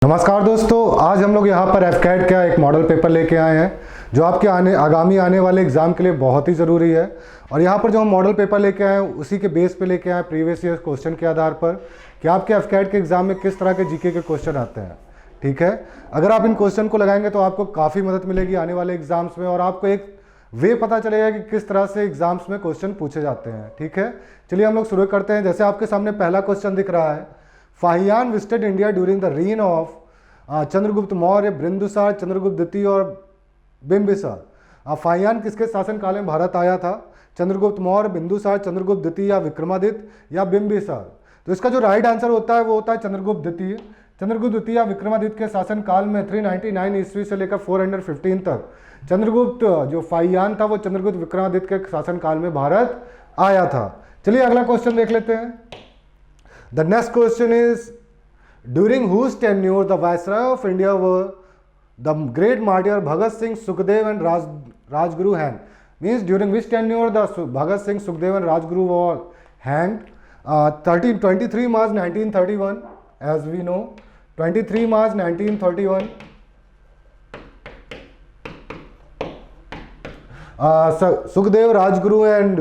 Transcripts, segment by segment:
नमस्कार दोस्तों, आज हम लोग यहाँ पर एफकैट का एक मॉडल पेपर लेके आए हैं जो आपके आगामी आने वाले एग्ज़ाम के लिए बहुत ही ज़रूरी है। और यहाँ पर जो हम मॉडल पेपर लेके आए हैं उसी के बेस पे लेके आए प्रीवियस ईयर क्वेश्चन के आधार पर कि आपके एफकैट के एग्ज़ाम में किस तरह के जीके के क्वेश्चन आते हैं। ठीक है, अगर आप इन क्वेश्चन को लगाएंगे तो आपको काफ़ी मदद मिलेगी आने वाले एग्जाम्स में और आपको एक वे पता चलेगा कि किस तरह से एग्जाम्स में क्वेश्चन पूछे जाते हैं। ठीक है, चलिए हम लोग शुरू करते हैं। जैसे आपके सामने पहला क्वेश्चन दिख रहा है, Fahien visited India during the reign of Chandragupta Maurya, Bindusara, Chandragupta द्वितीय और बिंबिसार। फाहियान किसके शासनकाल में भारत आया था? चंद्रगुप्त मौर्य, बिंदुसार, चंद्रगुप्त द्वितीय या विक्रमादित्य या बिंबिसार। तो इसका जो राइट आंसर होता है वो होता है चंद्रगुप्त द्वितीय। चंद्रगुप्त द्वितीय या विक्रमादित्य के शासनकाल में 399 ईस्वी से लेकर 415 तक चंद्रगुप्त जो फाहियान था वो चंद्रगुप्त विक्रमादित्य के शासनकाल में भारत आया था। चलिए अगला क्वेश्चन देख लेते हैं। The next question is during whose tenure the Viceroy of India were the great martyr Bhagat Singh, Sukhdev and Rajguru hanged? Means during which tenure the Bhagat Singh, Sukhdev and Rajguru were hanged? 23 March 1931, as we know. 23 March 1931. Sukhdev, Rajguru and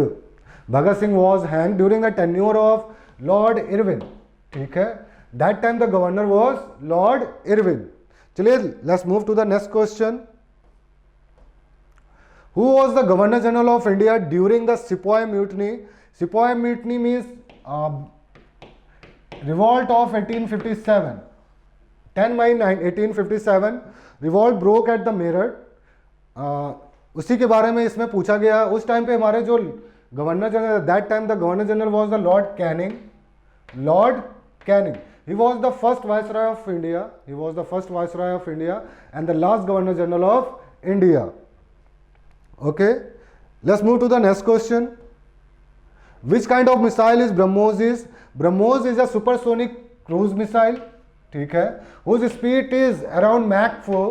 Bhagat Singh was hanged during the tenure of Lord Irwin. ठीक है, that time the governor was Lord Irwin. चलिए let's move to the next question. Who was the Governor General of India during the Sepoy Mutiny? Sepoy Mutiny means revolt of 1857. 10 May 1857 revolt broke at the Meerut. उसी के बारे में इसमें पूछा गया। उस time पे हमारे जो governor general, that time the governor general was the Lord Canning. Lord Canning, he was the first viceroy of India. He was the first viceroy of India and the last governor general of India. Okay, let's move to the next question. Which kind of missile is BrahMos? BrahMos is a supersonic cruise missile. ठीक है, whose speed is around Mach 4,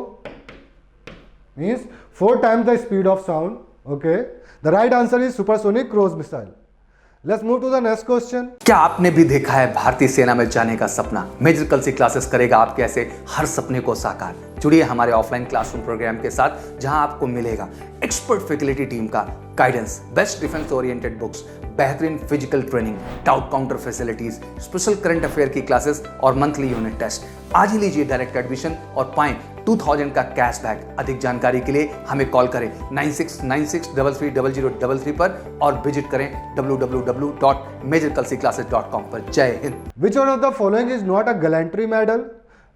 means 4 times the speed of sound. Okay, the right answer is supersonic cruise missile. Let's move to the next question. क्या आपने भी देखा है भारतीय सेना में जाने का सपना? मेजर कलसी क्लासेस करेगा आपके ऐसे हर सपने को साकार। जुड़िए हमारे ऑफलाइन क्लासरूम प्रोग्राम के साथ जहां आपको मिलेगा एक्सपर्ट फैकल्टी टीम का guidance, best defence oriented books, बेहतरीन physical training, doubt counter facilities, special current affair की क्लासेस और मंथली यूनिट टेस्ट। आज ही लीजिए डायरेक्ट एडमिशन और पाएं 2000 का कैशबैक। अधिक जानकारी के लिए हमें कॉल करें 9696330033 पर और विजिट करें www.majorkalsiclasses.com पर। जय Hind. Which one of the following is not a gallantry medal?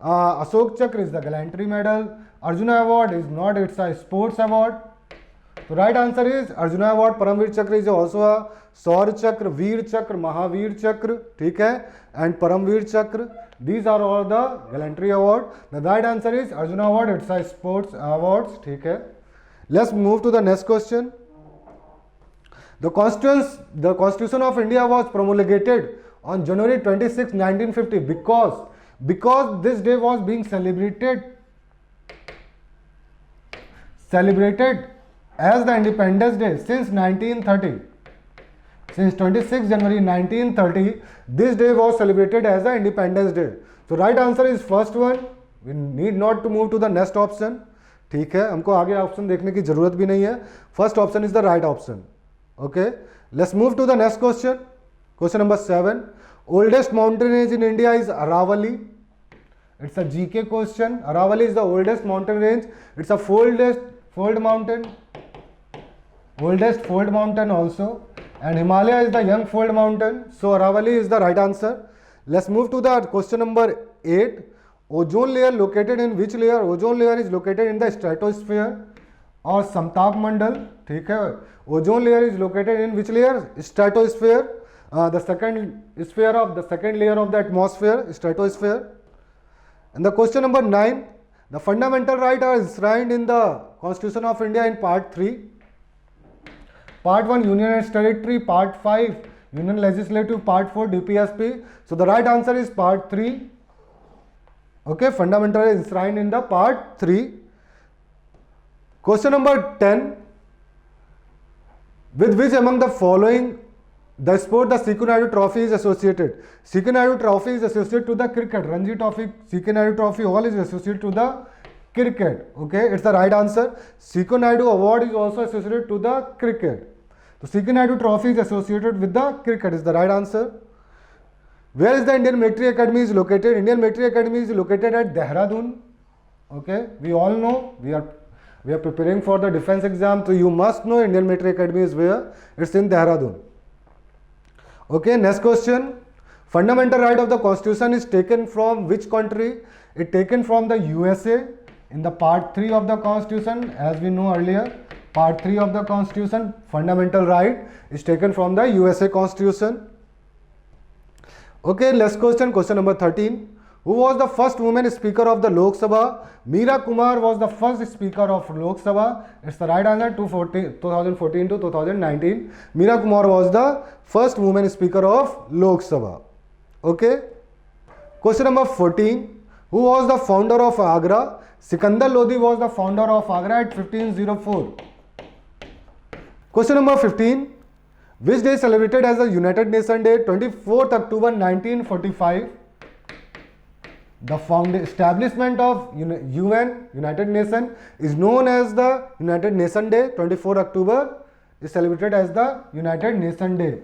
Ashok Chakra is the gallantry medal. Arjuna Award is not, it's a sports award. So right answer is Arjuna Award. Paramveer Chakra is also a Saurya Chakra, Veer Chakra, Mahavir Chakra, ठीक है, and Paramveer Chakra. These are all the gallantry award. The right answer is Arjuna Award. It's a sports awards. ठीक है. Let's move to the next question. The Constitution of India was promulgated on January 26, 1950 because this day was being celebrated as the Independence Day since 1930. Since 26 January 1930, this day was celebrated as the Independence Day. So right answer is first one. We need not to move to the next option. ठीक है, हमको आगे option देखने की जरूरत भी नहीं है. First option is the right option. Okay, let's move to the next question. Question number 7. Oldest mountain range in India is Aravalli. It's a GK question. Aravalli is the oldest mountain range. It's a fold mountain. Oldest fold mountain also. And Himalaya is the young fold mountain. So Aravalli is the right answer. Let's move to the question number 8. Ozone layer located in which layer? Ozone layer is located in the stratosphere or Samtap Mandal. ठीक है, ozone layer is located in which layer? Stratosphere. The second layer of the atmosphere, stratosphere. And the question number 9. The fundamental rights are enshrined in the Constitution of India in Part 3. Part 1 Union and Territory, Part 5 Union Legislative, Part 4 DPSP. So the right answer is Part 3. Okay, fundamental is enshrined in the Part 3. Question number 10. With which among the following The sport the CK Naidu Trophy is associated. CK Naidu Trophy is associated to the cricket. Ranji Trophy, CK Naidu Trophy, all is associated to the cricket. Okay, it's the right answer. CK Naidu Award is also associated to the cricket. So CK Naidu Trophy is associated with the cricket is the right answer. Where is the Indian Military Academy is located? Indian Military Academy is located at Dehradun. Okay, we all know we are preparing for the defense exam, so you must know Indian Military Academy is where. It's in Dehradun. Okay, next question. Fundamental right of the Constitution is taken from which country? It taken from the USA in the part 3 of the Constitution. As we know earlier, part 3 of the Constitution, fundamental right is taken from the USA Constitution. Okay, last question, question number 13. Who was the first woman speaker of the Lok Sabha? Meera Kumar was the first speaker of Lok Sabha. It's the right answer, 2014 to 2019. Meera Kumar was the first woman speaker of Lok Sabha. Okay. Question number 14. Who was the founder of Agra? Sikandar Lodi was the founder of Agra at 1504. Question number 15. Which day is celebrated as the United Nations Day? 24th October 1945. The establishment of UN, United Nations, is known as the United Nations Day. 24 October is celebrated as the United Nations Day.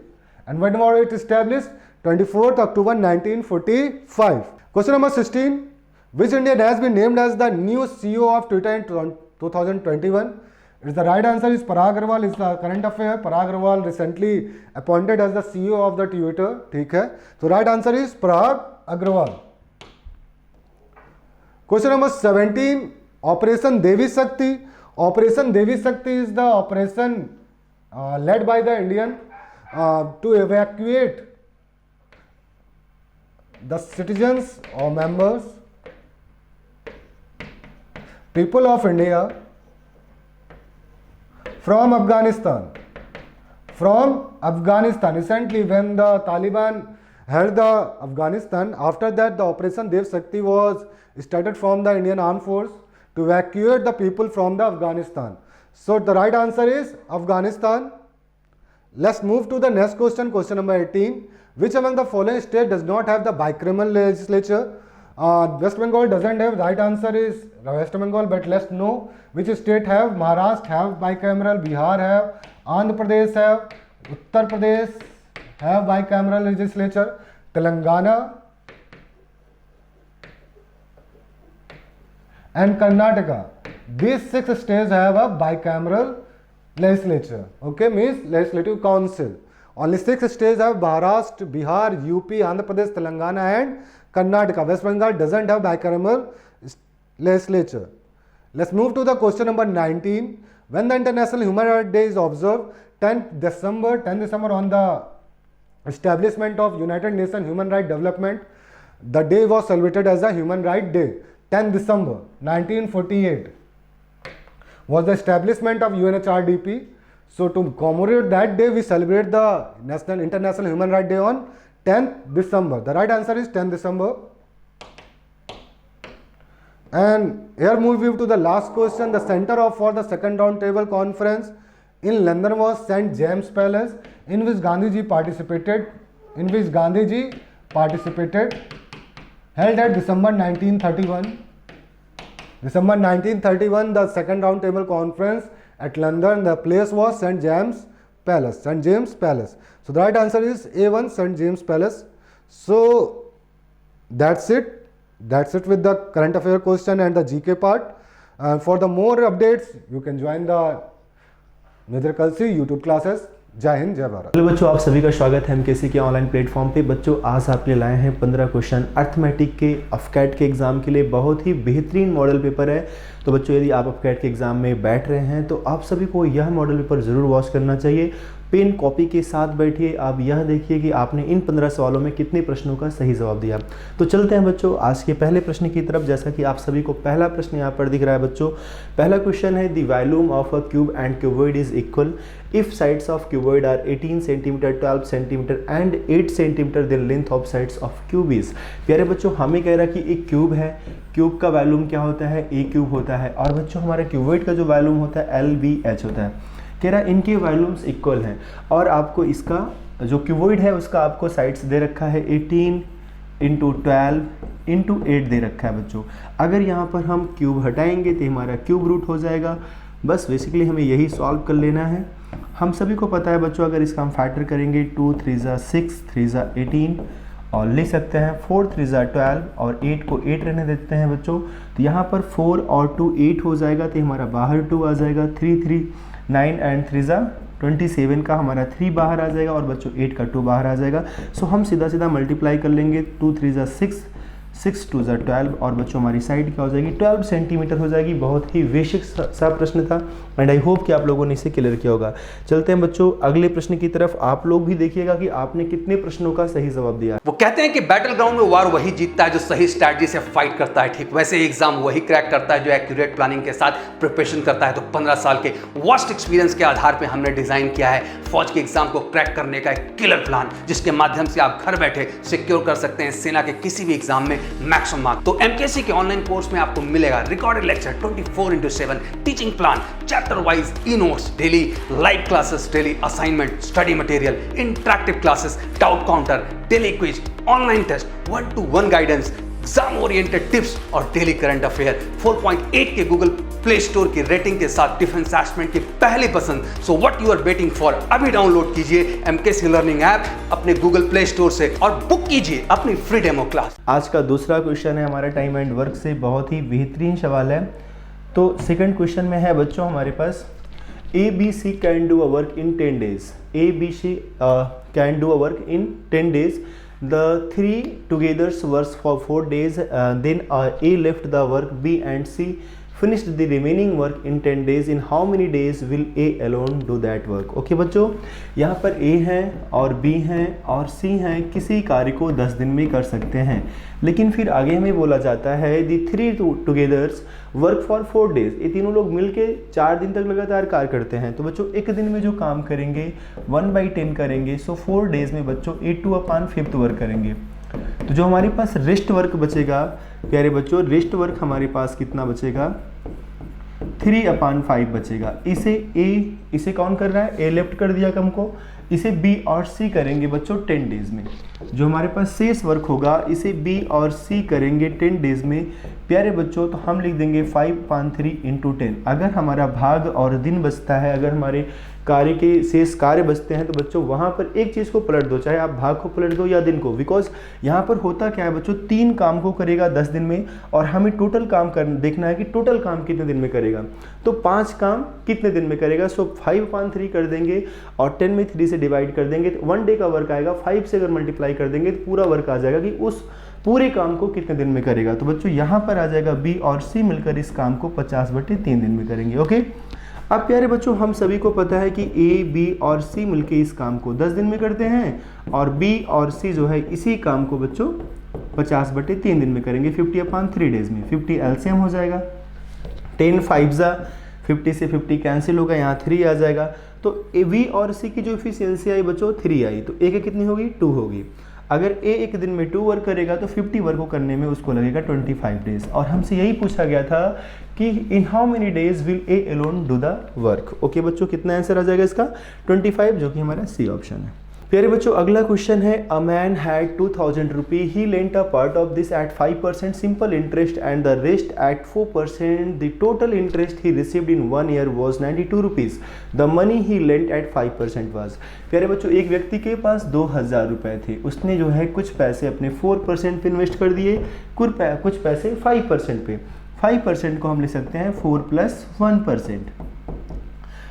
And when was it established? 24th October 1945. Question number 16. Which Indian has been named as the new CEO of Twitter in 2021? It's the right answer is Parag Agrawal. Is the current affair. Parag Agrawal recently appointed as the CEO of the Twitter. ठीक है. So right answer is Parag Agrawal. Question number 17. Operation Devi Shakti. Operation Devi Shakti is the operation led by the Indian to evacuate the citizens or members, people of India from Afghanistan. From Afghanistan. Recently, when the Taliban held the Afghanistan, after that the Operation Dev Shakti was started from the Indian Armed Force to evacuate the people from the Afghanistan. So the right answer is Afghanistan. Let's move to the next question, question number 18. Which among the following states does not have the bicameral legislature? West Bengal doesn't have. Right answer is West Bengal, but let's know which state have. Maharashtra have bicameral, Bihar have, Andhra Pradesh have, Uttar Pradesh have bicameral legislature, Telangana and Karnataka. These 6 states have a bicameral legislature. Okay, means legislative council. Only 6 states have Maharashtra, Bihar, UP, Andhra Pradesh, Telangana and Karnataka. West Bengal doesn't have bicameral legislature. Let's move to the question number 19. When the International Human Rights Day is observed? 10th December on the establishment of United Nations Human Rights Development. The day was celebrated as a Human Rights Day. 10th December 1948 was the establishment of UNHRDP. So to commemorate that day, we celebrate the International Human Rights Day on 10th December. The right answer is 10th December. And here we move to the last question. The center for the second round table conference in London was St. James Palace, in which Gandhiji participated. Held at December 1931. December 1931, the second round table conference at London. The place was St. James Palace. St. James Palace. So the right answer is A1, St. James Palace. So that's it. That's it with the current affair question and the GK part. For the more updates, you can join the major कल से YouTube classes. जय हिंद, जय Bharat. Hello बच्चों, आप सभी का स्वागत है एमकेसी के ऑनलाइन प्लेटफॉर्म पे. बच्चों, आज आपके लिए लाए हैं 15 क्वेश्चन अर्थमेटिक के अफकैट के एग्जाम के लिए. बहुत ही बेहतरीन मॉडल पेपर है. तो बच्चों, यदि आप अफकैट के एग्जाम में बैठ रहे हैं तो आप सभी को यह मॉडल पेपर ज़रूर वॉच करना चाहिए. पेन कॉपी के साथ बैठिए. आप यह देखिए कि आपने इन 15 सवालों में कितने प्रश्नों का सही जवाब दिया. तो चलते हैं बच्चों आज के पहले प्रश्न की तरफ. जैसा कि आप सभी को पहला प्रश्न यहाँ पर दिख रहा है बच्चों. पहला क्वेश्चन है, the volume of a cube and cuboid is equal if sides of cuboid are 18 centimetre, 12 centimetre and 8 centimetre the length of sides of cube is. प्यारे बच्चों, हमें कह रहा है कि एक क्यूब है. क्यूब का वॉल्यूम क्या होता है? ए क्यूब होता है. और बच्चों, हमारे क्यूबॉइड का जो वॉल्यूम होता है LBH होता है. कह रहा है इनके वॉल्यूम्स इक्वल हैं और आपको इसका जो क्यूबॉइड है उसका आपको साइड्स दे रखा है 18 इंटू 12 इंटू 8 दे रखा है बच्चों। अगर यहाँ पर हम क्यूब हटाएंगे तो हमारा क्यूब रूट हो जाएगा। बस बेसिकली हमें यही सॉल्व कर लेना है। हम सभी को पता है बच्चों, अगर इसका हम फैक्टर करेंगे 2 3 6 3 18 और लिख सकते हैं 4 3 12 और 8 को 8 रहने देते हैं बच्चों। तो यहाँ पर 4 और 2 8 हो जाएगा, तो हमारा बाहर 2 आ जाएगा। 3 3 9 एंड 3 27 का हमारा 3 बाहर आ जाएगा और बच्चों 8 का 2 बाहर आ जाएगा। सो हम सीधा सीधा मल्टीप्लाई कर लेंगे। 2 3 6 6 2 12 और बच्चों हमारी साइड क्या हो जाएगी 12 सेंटीमीटर हो जाएगी। बहुत ही बेसिक सा प्रश्न था एंड आई होप कि आप लोगों ने इसे क्लियर किया होगा। चलते हैं बच्चों अगले प्रश्न की तरफ। आप लोग भी देखिएगा कि आपने कितने प्रश्नों का सही जवाब दिया। वो कहते हैं कि बैटल ग्राउंड में वार वही जीतता है जो सही स्ट्रैटेजी से फाइट करता है। ठीक वैसे एग्जाम वही क्रैक करता है जो एक्यूरेट प्लानिंग के साथ प्रिपरेशन करता है। तो 15 साल के वर्स्ट एक्सपीरियंस के आधार पर हमने डिजाइन किया है फौज के एग्जाम को क्रैक करने का एक किलर प्लान, जिसके माध्यम से आप घर बैठे सिक्योर कर सकते हैं सेना के किसी भी एग्जाम में मैक्सिमम मार्क्स। तो एमकेसी के ऑनलाइन कोर्स में आपको मिलेगा recorded lecture 24/7, teaching plan, chapter wise e notes, daily live classes, daily assignment, study material, interactive classes, doubt counter, daily quiz, online test, 1-to-1 guidance, exam oriented tips और daily current affair. 4.8 के Google play store की rating के साथ defence assessment की पहली पसंद। So what you are waiting for, अभी download कीजिए एमकेसी लर्निंग ऐप अपने गूगल प्ले स्टोर से और बुक कीजिए अपनी फ्री डेमो क्लास। आज का दूसरा क्वेश्चन है हमारा टाइम एंड वर्क से, बहुत ही बेहतरीन सवाल है। तो सेकंड क्वेश्चन में है बच्चों हमारे पास ABC can do a work in 10 days। ABC can do a work in 10 days। The three together works for 4 days. Then A left the work, B and C finished the remaining work in 10 days. In how many days will A alone do that work? Okay बच्चों, यहाँ पर A है और B है और C है, किसी कार्य को 10 दिन में कर सकते हैं। लेकिन फिर आगे हमें बोला जाता है the three togethers work for 4 days। ये तीनों लोग मिलके 4 दिन तक लगातार कार्य करते हैं। तो बच्चों एक दिन में जो काम करेंगे 1/10 करेंगे। सो 4 days में बच्चों 8/5 वर्क करेंगे। तो जो हमारे पास रेस्ट वर्क बचेगा प्यारे बच्चों, रेस्ट वर्क हमारे पास कितना बचेगा 3/5 बचेगा। इसे कौन कर रहा है, ए लेफ्ट कर दिया कम को। इसे बी और सी करेंगे बच्चों 10 days में। जो हमारे पास शेष वर्क होगा इसे बी और सी करेंगे 10 days में। प्यारे बच्चों तो हम लिख देंगे 5/3 × 10। अगर हमारा भाग और दिन बचता है, अगर हमारे कार्य के शेष कार्य बचते हैं तो बच्चों वहाँ पर एक चीज़ को पलट दो, चाहे आप भाग को पलट दो या दिन को। बिकॉज यहाँ पर होता क्या है बच्चों, 3 काम को करेगा 10 दिन में और हमें टोटल काम देखना है कि टोटल काम कितने दिन में करेगा। तो 5 काम कितने दिन में करेगा। सो 5/3 कर देंगे और 10 में 3 से डिवाइड कर देंगे तो 1 डे का वर्क आएगा। 5 से अगर मल्टीप्लाई कर देंगे तो पूरा वर्क आ जाएगा कि उस पूरे काम को कितने दिन में करेगा। तो बच्चों यहाँ पर आ जाएगा बी और सी मिलकर इस काम को 50/3 दिन में करेंगे। ओके, अब प्यारे बच्चों हम सभी को पता है कि ए बी और सी मिलकर इस काम को 10 दिन में करते हैं और बी और सी जो है इसी काम को बच्चों 50/3 दिन में करेंगे 50/3 days में। 50 एलसीएम हो जाएगा, 10 5 50 से 50 कैंसिल होगा, यहाँ 3 आ जाएगा। तो ए बी और सी की जो इफिशियंसी आई बच्चों 3 आई, तो ए की कितनी होगी 2 होगी। अगर ए एक दिन में 2 वर्क करेगा तो 50 वर्क को करने में उसको लगेगा 25 days। और हमसे यही पूछा गया था कि in how many days will A alone do the work. Okay बच्चों, कितना आंसर आ जाएगा इसका 25, जो कि हमारा सी ऑप्शन है। प्यारे बच्चों अगला क्वेश्चन है, a man had 2000 rupee, he lent a part of this at 5% simple interest and the rest at 4%। The total interest he received in 1 year was 92 rupees. The money he lent at 5% was. प्यारे बच्चों एक व्यक्ति के पास 2000 रुपए थे, उसने जो है कुछ पैसे अपने 4% पे इन्वेस्ट कर दिए, कुछ पैसे 5% पे। 5% को हम लिख सकते हैं 4 + 1%।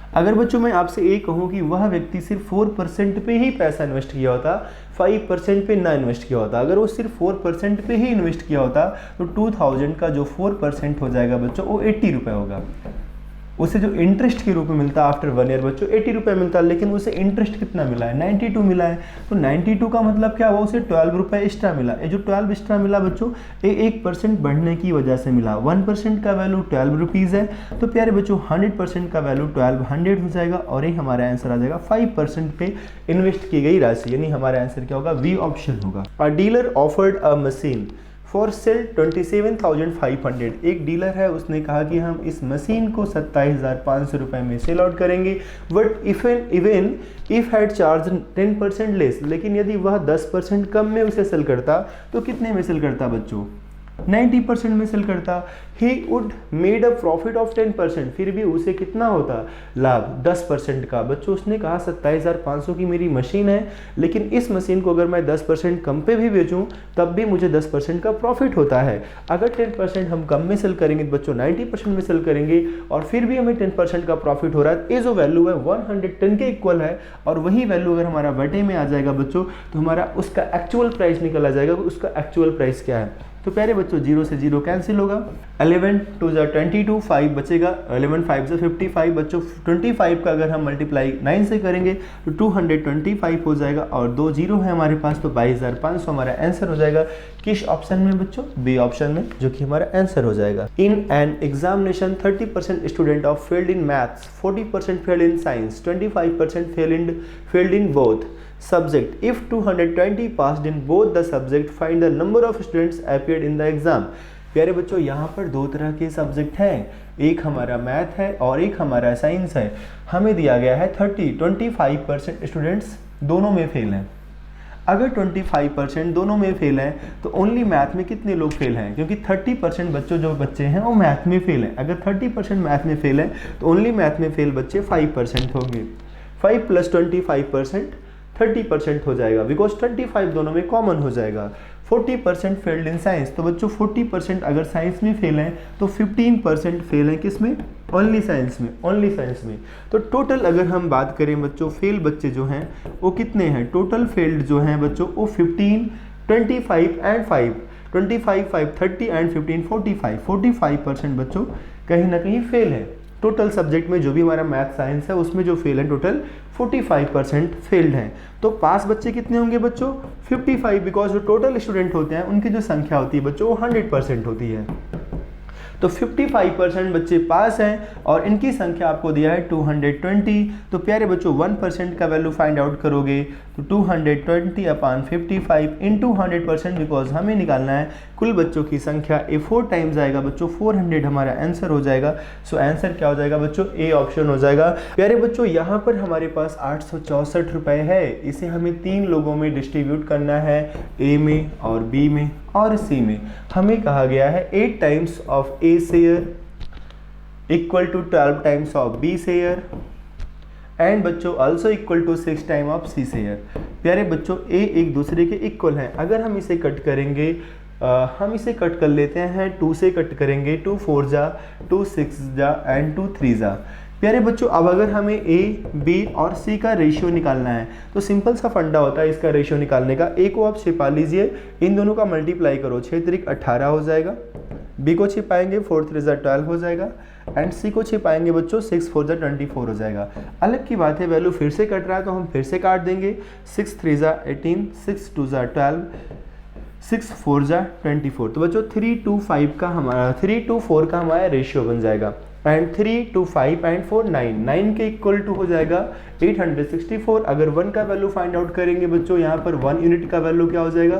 अगर बच्चों मैं आपसे ये कहूँ कि वह व्यक्ति सिर्फ 4% पे ही पैसा इन्वेस्ट किया होता, 5% पे ना इन्वेस्ट किया होता, अगर वो सिर्फ 4% पे ही इन्वेस्ट किया होता तो 2000 का जो 4% हो जाएगा बच्चों वो 80 रुपये होगा। उसे जो इंटरेस्ट के रूप में मिलता है आफ्टर 1 year बच्चों 80 रुपये मिलता है, लेकिन उसे इंटरेस्ट कितना मिला है 92 मिला है। तो 92 का मतलब क्या हुआ, उसे 12 रुपये एक्स्ट्रा मिला। ये जो 12 एक्स्ट्रा मिला बच्चों ये 1% बढ़ने की वजह से मिला। 1% का वैल्यू 12 रुपीज़ है, तो प्यारे बच्चों 100% का वैल्यू 1200 हो जाएगा और ये हमारा आंसर आ जाएगा 5% पे इन्वेस्ट की गई राशि, यानी हमारा आंसर क्या होगा, वी ऑप्शन होगा। अ dealer offered a machine for sale 27,500। एक डीलर है, उसने कहा कि हम इस मशीन को 27,500 रुपये में सेल आउट करेंगे, but even if had charge 10% less, लेकिन यदि वह 10% कम में उसे सेल करता तो कितने में सेल करता बच्चों? 90% में सेल करता। He would made a profit of 10%, फिर भी उसे कितना होता लाभ? 10% का। बच्चों उसने कहा 27,500 की मेरी मशीन है, लेकिन इस मशीन को अगर मैं 10% कम पे भी बेचूं तब भी मुझे 10% का प्रॉफिट होता है। अगर 10% हम कम में सेल करेंगे तो बच्चों 90% में सेल करेंगे और फिर भी हमें 10% का प्रॉफिट हो रहा है। ये जो वैल्यू है 110 के इक्वल है, और वही वैल्यू अगर हमारा बटे में आ जाएगा बच्चों तो हमारा उसका एक्चुअल प्राइस निकल आ जाएगा। उसका एक्चुअल प्राइस क्या है? तो प्यारे बच्चों 0 से 0 कैंसिल होगा, 11 2 22, 5 बचेगा, 11 5 से 55 बच्चों। 25 का अगर हम मल्टीप्लाई 9 से करेंगे तो 225 हो जाएगा, और 2 0 है हमारे पास, तो 22,500 हमारा आंसर हो जाएगा। किस ऑप्शन में बच्चों? बी ऑप्शन में, जो कि हमारा आंसर हो जाएगा। In an examination 30% student of failed in maths, 40% failed in science, 25% failed in both subject. If 220 passed in both the subject, find the number of students appeared in the exam. प्यारे बच्चों यहाँ पर दो तरह के subject हैं, एक हमारा मैथ है और एक हमारा साइंस है। हमें दिया गया है 25% स्टूडेंट्स दोनों में फेल हैं। अगर 25% दोनों में फेल हैं तो ओनली मैथ में कितने लोग फेल हैं? क्योंकि 30% बच्चों जो बच्चे हैं वो मैथ में फेल हैं। अगर 30% मैथ में फेल हैं तो ओनली मैथ में फेल बच्चे 5% होंगे। 5 + 25% 30% हो जाएगा, बिकॉज 25 दोनों में कॉमन हो जाएगा। 40% फेल्ड इन साइंस, तो बच्चों 40% अगर साइंस में फेल हैं तो 15% फेल हैं किस में? ओनली साइंस में, ओनली साइंस में। तो टोटल अगर हम बात करें बच्चों, फेल बच्चे जो हैं वो कितने हैं? टोटल फेल्ड जो हैं बच्चों वो 15, 25 एंड 5, 25, 5, 30 एंड 15, 45% बच्चों कहीं ना कहीं फेल है। टोटल सब्जेक्ट में जो भी हमारा मैथ साइंस है उसमें जो फेल है टोटल 45% फेल्ड हैं। तो पास बच्चे कितने होंगे बच्चों? 55, बिकॉज जो टोटल स्टूडेंट होते हैं उनकी जो संख्या होती है बच्चों वो 100% होती है। तो 55% बच्चे पास हैं और इनकी संख्या आपको दिया है 220। तो प्यारे बच्चों 1% का वैल्यू फाइंड आउट करोगे तो 220/55 इंटू 100%, बिकॉज हमें निकालना है कुल बच्चों की संख्या। ए 4 टाइम्स आएगा बच्चों, 400 हमारा आंसर हो जाएगा। सो आंसर क्या हो जाएगा बच्चों? ए ऑप्शन हो जाएगा। प्यारे बच्चों यहाँ पर हमारे पास 864 रुपये है, इसे हमें 3 लोगों में डिस्ट्रीब्यूट करना है, ए में और बी में और सी में। हमें कहा गया है 8 times of A share equal to 12 times of B share and बच्चों also equal to 6 time of C share. प्यारे बच्चों ए एक दूसरे के इक्वल हैं। अगर हम इसे कट करेंगे, हम इसे कट कर लेते हैं, 2 से कट करेंगे, 2 4 जा, 2 6 जा एंड 2 3 जा। प्यारे बच्चों अब अगर हमें ए बी और सी का रेशियो निकालना है तो सिंपल सा फंडा होता है इसका रेशियो निकालने का। ए को आप छिपा लीजिए, इन दोनों का मल्टीप्लाई करो, 6 3 18 हो जाएगा। बी को छिपाएंगे 4 3 12 हो जाएगा एंड सी को छिपाएंगे बच्चों 6 4 24 हो जाएगा। अलग की बात है वैल्यू फिर से कट रहा है तो हम फिर से काट देंगे। 6 3 18, 6 2 12, 6 4 24। तो बच्चों 3 to 5 का हमारा 3 to 4 का हमारा रेशियो बन जाएगा एंड 3 to 5 and 4 9 के इक्वल टू हो जाएगा 864। अगर 1 का वैल्यू फाइंड आउट करेंगे बच्चों, यहाँ पर 1 यूनिट का वैल्यू क्या हो जाएगा?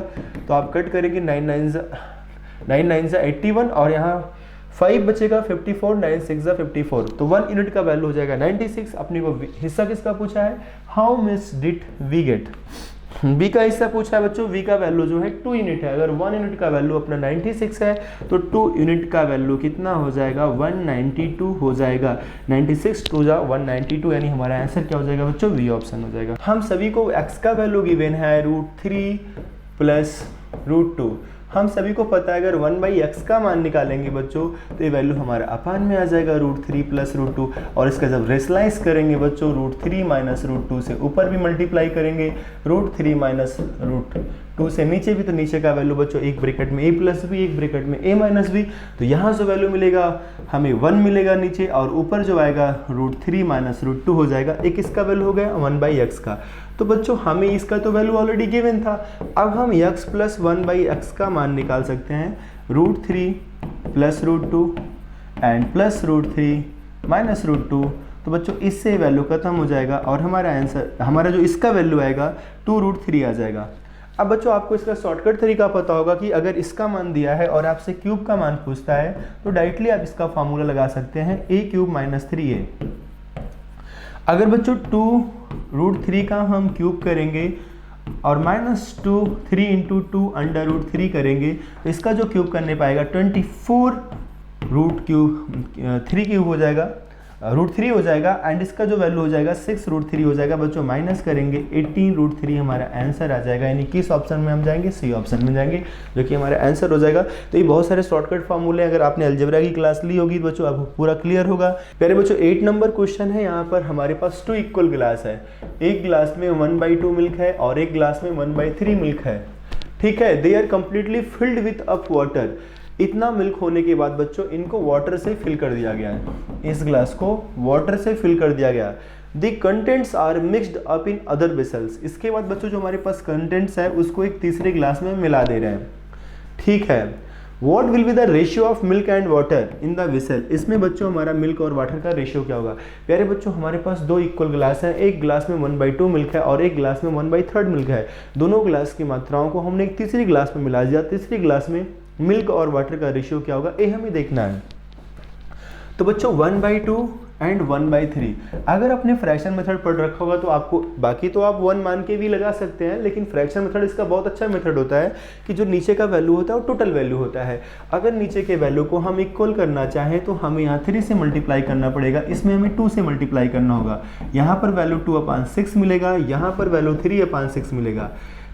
तो आप कट करेंगे 9 9 81 और यहाँ 5 बचेगा 54, 9 6 54। तो 1 यूनिट का वैल्यू हो जाएगा 96। अपने को हिस्सा किसका पूछा है? How much did we get? B का हिस्सा पूछा है बच्चों। वी का वैल्यू जो है 2 यूनिट है। अगर 1 यूनिट का वैल्यू अपना 96 है तो 2 यूनिट का वैल्यू कितना हो जाएगा? 192 हो जाएगा। 96 2 जा 192, यानी हमारा आंसर क्या हो जाएगा बच्चों? वी ऑप्शन हो जाएगा। हम सभी को x का वैल्यू गिवन है √3 + √2। हम सभी को पता है अगर 1/x का मान निकालेंगे बच्चों तो ये वैल्यू हमारा अपान में आ जाएगा √3 + √2। और इसका जब रेशनलाइज करेंगे बच्चों √3 - √2 से ऊपर भी मल्टीप्लाई करेंगे, √3 - √2 से नीचे भी, तो नीचे का वैल्यू बच्चों एक ब्रैकेट में a + b, एक ब्रैकेट में a - b। तो यहाँ जो वैल्यू मिलेगा हमें 1 मिलेगा नीचे, और ऊपर जो आएगा √3 - √2 हो जाएगा। एक इसका वैल्यू हो गया 1/x का। तो बच्चों हमें इसका तो वैल्यू ऑलरेडी गिवन था। अब हम x + 1/x का मान निकाल सकते हैं, √3 + √2 एंड + √3 - √2। तो बच्चों इससे वैल्यू खत्म हो जाएगा और हमारा आंसर, हमारा जो इसका वैल्यू आएगा 2√3 आ जाएगा। अब बच्चों आपको इसका शॉर्टकट तरीका पता होगा कि अगर इसका मान दिया है और आपसे क्यूब का मान पूछता है तो डायरेक्टली आप इसका फॉर्मूला लगा सकते हैं a³ - 3a। अगर बच्चों 2√3 का हम क्यूब करेंगे और -2 3 × 2 √3 करेंगे तो इसका जो क्यूब करने पाएगा 24√3 हो जाएगा, √3 हो जाएगा एंड इसका जो वैल्यू हो जाएगा 6√3 हो जाएगा। बच्चों माइनस करेंगे 18√3 हमारा आंसर आ जाएगा, यानी किस ऑप्शन में हम जाएंगे, सी ऑप्शन में जाएंगे, जो कि हमारा आंसर हो जाएगा। तो ये बहुत सारे शॉर्टकट फार्मूले, अगर आपने अलजेब्रा की क्लास ली होगी तो बच्चों आपको पूरा क्लियर होगा। प्यारे बच्चों 8 नंबर क्वेश्चन है। यहाँ पर हमारे पास 2 इक्वल गिलास है, एक गिलास में 1/2 मिल्क है और एक गिलास में 1/3 मिल्क है। ठीक है, they are completely filled with up water. इतना मिल्क होने के बाद बच्चों इनको वाटर से फिल कर दिया गया है, इस ग्लास को वाटर से फिल कर दिया गया। The contents are mixed up in other vessels. इसके बाद बच्चों जो हमारे पास कंटेंट्स है उसको एक तीसरे ग्लास में मिला दे रहे हैं। ठीक है, what will be the ratio of milk and water in the vessel. इसमें बच्चों हमारा मिल्क और वाटर का रेशियो क्या होगा। प्यारे बच्चों हमारे पास 2 इक्वल गिलास हैं, एक गिलास में 1/2 मिल्क है और एक गिलास में 1/3 मिल्क है। दोनों गिलास की मात्राओं को हमने एक तीसरी गिलास में मिला दिया। तीसरी गिलास में मिल्क और वाटर का रेशियो क्या होगा, ये हमें देखना है। तो बच्चों 1/2 एंड 1/3, अगर आपने फ्रैक्शन मेथड पढ़ रखा होगा तो आपको, बाकी तो आप 1 मान के भी लगा सकते हैं, लेकिन फ्रैक्शन मेथड इसका बहुत अच्छा मेथड होता है कि जो नीचे का वैल्यू होता है वो टोटल वैल्यू होता है। अगर नीचे के वैल्यू को हम इक्वल करना चाहें तो हमें यहाँ 3 से मल्टीप्लाई करना पड़ेगा, इसमें हमें 2 से मल्टीप्लाई करना होगा। यहाँ पर वैल्यू 2/6 मिलेगा, यहाँ पर वैल्यू 3/6 मिलेगा।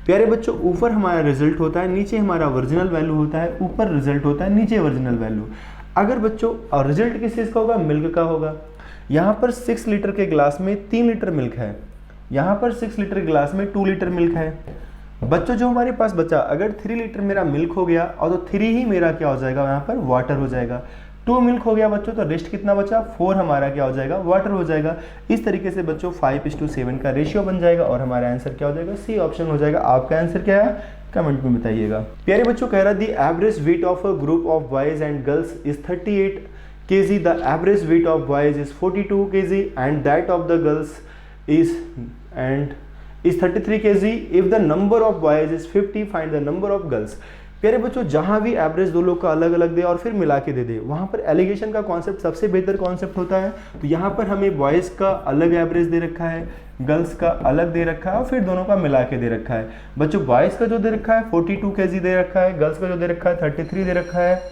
प्यारे बच्चों ऊपर हमारा रिजल्ट होता है, नीचे हमारा ओरिजिनल वैल्यू होता है। ऊपर रिजल्ट होता है, नीचे ओरिजिनल वैल्यू। अगर बच्चों और रिजल्ट किस चीज़ का होगा, मिल्क का होगा। यहाँ पर 6 लीटर के गिलास में 3 लीटर मिल्क है, यहाँ पर 6 लीटर के गिलास में 2 लीटर मिल्क है। बच्चों जो हमारे पास बचा, अगर 3 लीटर मेरा मिल्क हो गया और तो 3 ही मेरा क्या हो जाएगा, यहाँ पर वाटर हो जाएगा। 2 मिल्क हो गया बच्चों, तो रेस्ट कितना बचा, 4 हमारा क्या हो जाएगा, वाटर हो जाएगा। इस तरीके से बच्चों 5:7 का रेशियो बन जाएगा और हमारा आंसर क्या हो जाएगा, सी ऑप्शन हो जाएगा। आपका आंसर क्या है, कमेंट में बताइएगा। प्यारे बच्चों कह रहा the average weight of a group of boys and girls is 38 kg, the average weight of boys is 42 kg and that of the girls is 33 kg. If the number of boys is 50, find the number of girls. प्यारे बच्चों जहाँ भी average दो लोग का अलग अलग दे और फिर मिला के दे दे, वहाँ पर एलिगेशन का कॉन्सेप्ट सबसे बेहतर कॉन्सेप्ट होता है। तो यहाँ पर हमें बॉयज़ का अलग एवरेज दे रखा है, गर्ल्स का अलग दे रखा है और फिर दोनों का मिला के दे रखा है। बच्चों बॉयज़ का जो दे रखा है 42 kg दे रखा है, गर्ल्स का जो दे रखा है 33 दे रखा है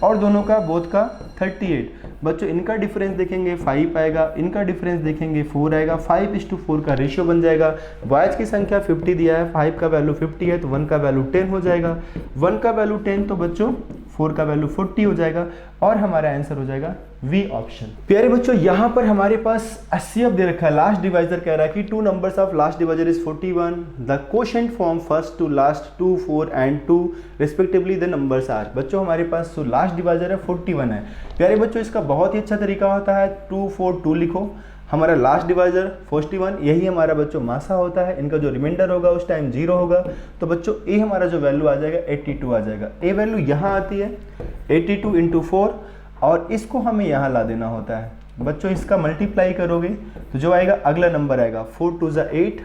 और दोनों का बोथ का 38। बच्चों इनका डिफरेंस देखेंगे 5 आएगा, इनका डिफरेंस देखेंगे 4 आएगा। 5:4 का रेशियो बन जाएगा। बॉयज़ की संख्या 50 दिया है, 5 का वैल्यू 50 है तो 1 का वैल्यू 10 हो जाएगा। 1 का वैल्यू 10 तो बच्चों 4 का वैल्यू 40 हो जाएगा और हमारा आंसर हो जाएगा वी ऑप्शन। प्यारे बच्चों यहाँ पर हमारे पास HCF दे रखा है, लास्ट डिवाइजर कह रहा है कि 2 numbers of last divisor is 41, the quotient from first to last 2, 4 and 2 respectively the numbers are. बच्चों हमारे पास जो लास्ट डिवाइजर है 41 है। प्यारे बच्चों इसका बहुत ही अच्छा तरीका होता है, 2 4 2 लिखो, हमारा लास्ट डिवाइजर 41, यही हमारा बच्चों मासा होता है। इनका जो रिमाइंडर होगा उस टाइम 0 होगा, तो बच्चों ए हमारा जो वैल्यू आ जाएगा 82 आ जाएगा। ए वैल्यू यहाँ आती है 82 × 4 और इसको हमें यहाँ ला देना होता है। बच्चों इसका मल्टीप्लाई करोगे तो जो आएगा अगला नंबर आएगा 4 2 = 8,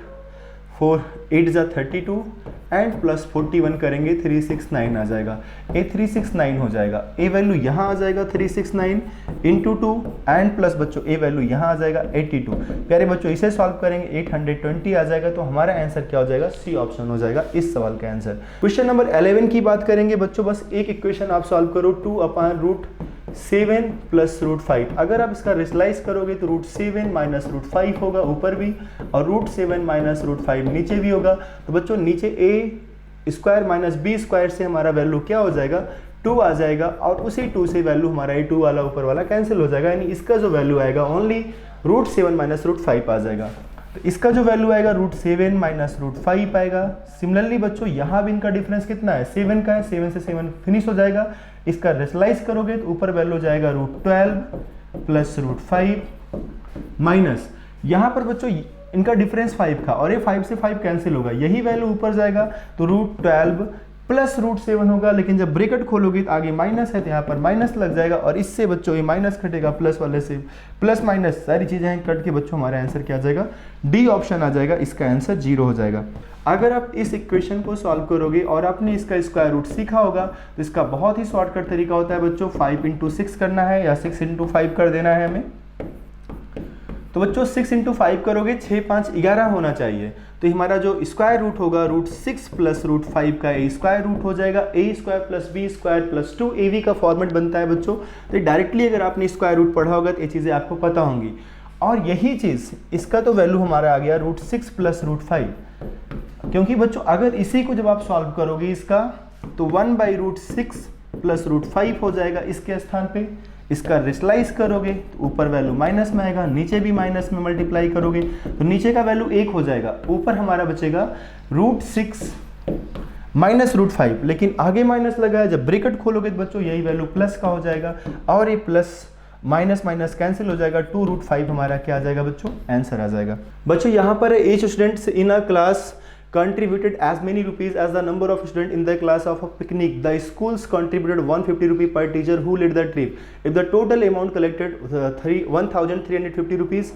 4 8 = 32 एंड प्लस 41 करेंगे 369 आ जाएगा। ए 369 हो जाएगा। ए वैल्यू यहाँ आ जाएगा 369 × 2 एंड प्लस बच्चों ए वैल्यू यहाँ आ जाएगा 82। प्यारे बच्चों इसे सॉल्व करेंगे 820 आ जाएगा, तो हमारा आंसर क्या हो जाएगा, सी ऑप्शन हो जाएगा इस सवाल का आंसर। क्वेश्चन नंबर 11 की बात करेंगे बच्चों, बस एक इक्वेशन आप सॉल्व करो, 2/√7 + √5। अगर आप इसका रिसलाइज करोगे तो √7 - √5 होगा ऊपर भी और √7 - √5 नीचे भी होगा। तो बच्चों नीचे a² - b² से हमारा वैल्यू क्या हो जाएगा, 2 आ जाएगा और उसी 2 से वैल्यू हमारा ये 2 वाला ऊपर वाला कैंसिल हो जाएगा, यानी इसका जो वैल्यू आएगा ओनली √7 - √5 आ जाएगा। तो इसका जो वैल्यू आएगा √7 - √5 आएगा। सिमिलरली बच्चों यहाँ भी इनका डिफरेंस कितना है, 7 का है, 7 से 7 फिनिश हो जाएगा। इसका रेशनलाइज करोगे तो ऊपर वैल्यू जाएगा √12 + √5 माइनस, यहाँ पर बच्चों इनका डिफरेंस 5 का और ये 5 से 5 कैंसिल होगा, यही वैल्यू ऊपर जाएगा तो √12 +√7 होगा, लेकिन जब ब्रैकेट खोलोगे तो आगे माइनस है तो यहाँ पर माइनस लग जाएगा और इससे बच्चों ये माइनस कटेगा प्लस वाले से, प्लस माइनस सारी चीज़ें हैं कट के बच्चों हमारा आंसर क्या आ जाएगा, डी ऑप्शन आ जाएगा, इसका आंसर 0 हो जाएगा। अगर आप इस इक्वेशन को सॉल्व करोगे और आपने इसका स्क्वायर रूट सीखा होगा तो इसका बहुत ही शॉर्टकट तरीका होता है बच्चों, 5 × 6 करना है या 6 × 5 कर देना है हमें। तो बच्चों 6 × 5 करोगे 6 5 11 होना चाहिए, तो हमारा जो स्क्वायर रूट होगा √6 + √5 का ए स्क्वायर रूट हो जाएगा, a² + b² + 2ab का फॉर्मेट बनता है बच्चों। तो डायरेक्टली अगर आपने स्क्वायर रूट पढ़ा होगा तो ये चीज़ें आपको पता होंगी। और यही चीज़ इसका तो वैल्यू हमारा आ गया √6 + √5, क्योंकि बच्चों अगर इसी को जब आप सॉल्व करोगे इसका तो 1/√6 + √5 हो जाएगा इसके स्थान पे। इसका रेशलाइज करोगे तो ऊपर वैल्यू माइनस में आएगा, नीचे भी माइनस में मल्टीप्लाई करोगे तो नीचे का वैल्यू 1 हो जाएगा, ऊपर हमारा बचेगा √6 - √5, लेकिन आगे माइनस लगा है, जब ब्रैकेट खोलोगे तो बच्चों यही वैल्यू प्लस का हो जाएगा और ये प्लस माइनस माइनस कैंसिल हो जाएगा, 2√5 हमारा क्या आ जाएगा बच्चों, आंसर आ जाएगा। बच्चों यहाँ पर each students in a class contributed as many rupees as the number of students in the class of a picnic. The schools contributed 150 rupees per teacher who led the trip. If the total amount collected 1,350 rupees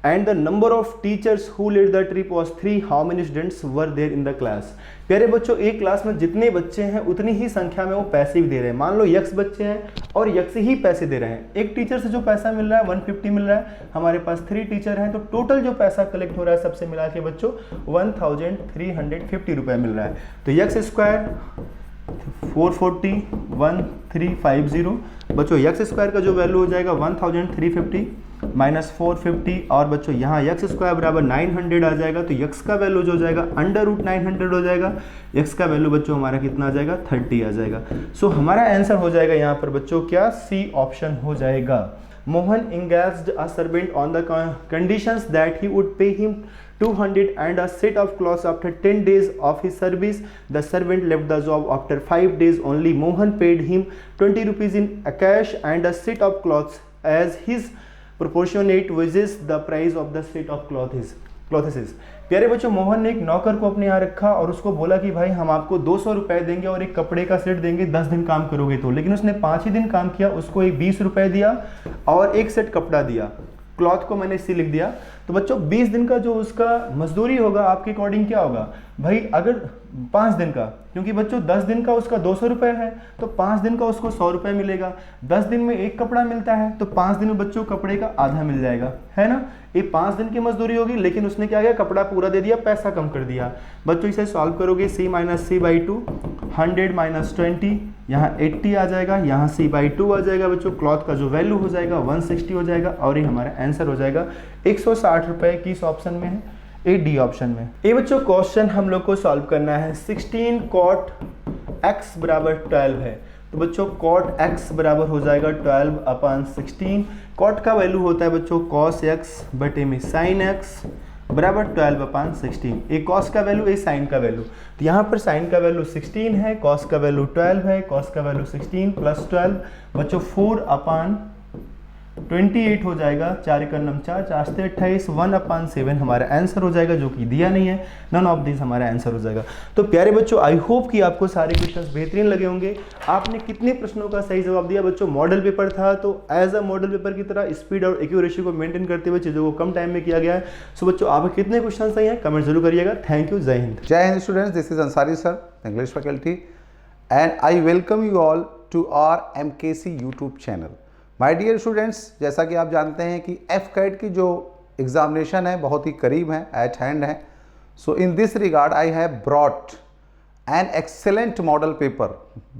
and the number of teachers who led the trip was 3, how many students were there in the class? प्यारे बच्चों एक class में जितने बच्चे हैं उतनी ही संख्या में वो पैसे भी दे रहे हैं। मान लो x बच्चे हैं और x ही पैसे दे रहे हैं, एक टीचर से जो पैसा मिल रहा है 150 मिल रहा है, हमारे पास 3 टीचर हैं तो टोटल जो पैसा कलेक्ट हो रहा है सबसे मिला के बच्चों 1,350 रुपये मिल रहा है। तो x² 440 1350 बच्चों x² का जो वैल्यू हो जाएगा 1,350 -450 और बच्चों यहाँ x² बराबर 900 आ जाएगा, तो x का वैल्यू जो हो जाएगा √900 हो जाएगा, x का वैल्यू बच्चों हमारा कितना आ जाएगा 30 आ जाएगा। सो हमारा आंसर हो जाएगा यहाँ पर बच्चों क्या, सी ऑप्शन हो जाएगा। Mohan engaged a servant on the conditions that he would pay him 200 and a set of clothes after 10 days of his service. The servant left the job after 5 days only. Mohan paid him 20 rupees in cash and a set of clothes as his proportionate wages the price of the set of clothes. प्यारे बच्चों मोहन ने एक नौकर को अपने यहाँ रखा और उसको बोला कि भाई हम आपको 200 रुपए देंगे और एक कपड़े का सेट देंगे 10 दिन काम करोगे तो, लेकिन उसने 5 ही दिन काम किया, उसको एक 20 रुपए दिया और एक सेट कपड़ा दिया, क्लॉथ को मैंने इसी लिख दिया। तो बच्चों 20 दिन का जो उसका मजदूरी होगा आपके अकॉर्डिंग क्या होगा भाई, अगर 5 दिन का, क्योंकि बच्चों 10 दिन का उसका 200 रुपये है तो 5 दिन का उसको 100 रुपये मिलेगा, 10 दिन में एक कपड़ा मिलता है तो 5 दिन में बच्चों कपड़े का आधा मिल जाएगा, है ना। ये 5 दिन की मजदूरी होगी, लेकिन उसने क्या किया, कपड़ा पूरा दे दिया, पैसा कम कर दिया। बच्चों इसे सॉल्व करोगे c - c/2 100 - 20 यहाँ 80 आ जाएगा, यहाँ c/2 आ जाएगा बच्चों, क्लॉथ का जो वैल्यू हो जाएगा 160 हो जाएगा और ये हमारा आंसर हो जाएगा 160 रुपये। किस ऑप्शन में है, ए डी ऑप्शन में। ये बच्चों क्वेश्चन हम लोग को सॉल्व करना है। 16 cot x बराबर 12 है, तो बच्चों cot x बराबर हो जाएगा 12/16। cot का वैल्यू होता है बच्चों cos x बटे में sin x बराबर 12/16। एक cos का वैल्यू एक sin का वैल्यू, तो यहाँ पर sin का वैल्यू 16 है, cos का वैल्यू 12 है, cos का वैल्यू 16 + 12 बच्चों 4/28 हो जाएगा, 4 × 9 4 4 से 28 1/7 हमारा आंसर हो जाएगा, जो कि दिया नहीं है, नन ऑफ दिस हमारा आंसर हो जाएगा। तो प्यारे बच्चों आई होप कि आपको सारे क्वेश्चंस बेहतरीन लगे होंगे। आपने कितने प्रश्नों का सही जवाब दिया बच्चों, मॉडल पेपर था तो एज अ मॉडल पेपर की तरह स्पीड और एक्यूरेसी को मेंटेन करते हुए चीज़ों को कम टाइम में किया गया है। सो बच्चों आपके कितने क्वेश्चन सही हैं कमेंट जरूर करिएगा। थैंक यू, जय हिंद। जय हिंद students, this is Ansari sir, English faculty, and I welcome you all to our MKC YouTube channel. My dear students, जैसा कि आप जानते हैं कि FCAT की जो एग्जामिनेशन है बहुत ही करीब है, एट हैंड है। So in this regard I have brought an excellent model paper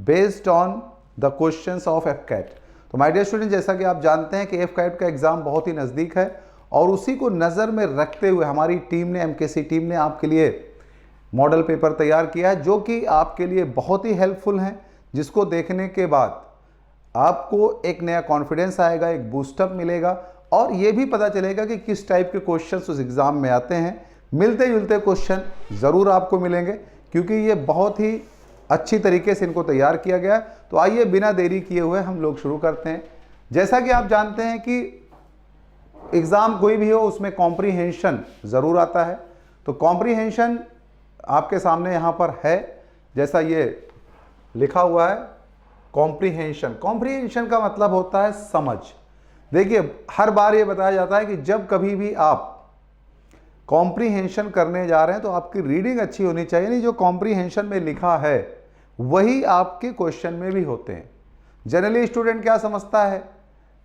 based on the questions of FCAT। तो माय डियर स्टूडेंट, जैसा कि आप जानते हैं कि FCAT का एग्ज़ाम बहुत ही नज़दीक है और उसी को नज़र में रखते हुए हमारी टीम ने, MKC टीम ने आपके लिए मॉडल पेपर तैयार किया है, जो कि आपके लिए बहुत ही हेल्पफुल हैं, जिसको देखने के बाद आपको एक नया कॉन्फिडेंस आएगा, एक बूस्टअप मिलेगा और ये भी पता चलेगा कि किस टाइप के क्वेश्चंस उस एग्ज़ाम में आते हैं। मिलते जुलते क्वेश्चन ज़रूर आपको मिलेंगे, क्योंकि ये बहुत ही अच्छी तरीके से इनको तैयार किया गया है। तो आइए बिना देरी किए हुए हम लोग शुरू करते हैं। जैसा कि आप जानते हैं कि एग्ज़ाम कोई भी हो उसमें कॉम्प्रीहेंशन ज़रूर आता है, तो कॉम्प्रीहेंशन आपके सामने यहाँ पर है। जैसा ये लिखा हुआ है कॉम्प्रीहेंशन। कॉम्प्रीहेंशन का मतलब होता है समझ। देखिए हर बार ये बताया जाता है कि जब कभी भी आप कॉम्प्रीहेंशन करने जा रहे हैं तो आपकी रीडिंग अच्छी होनी चाहिए। नहीं, जो कॉम्प्रीहेंशन में लिखा है वही आपके क्वेश्चन में भी होते हैं। जनरली स्टूडेंट क्या समझता है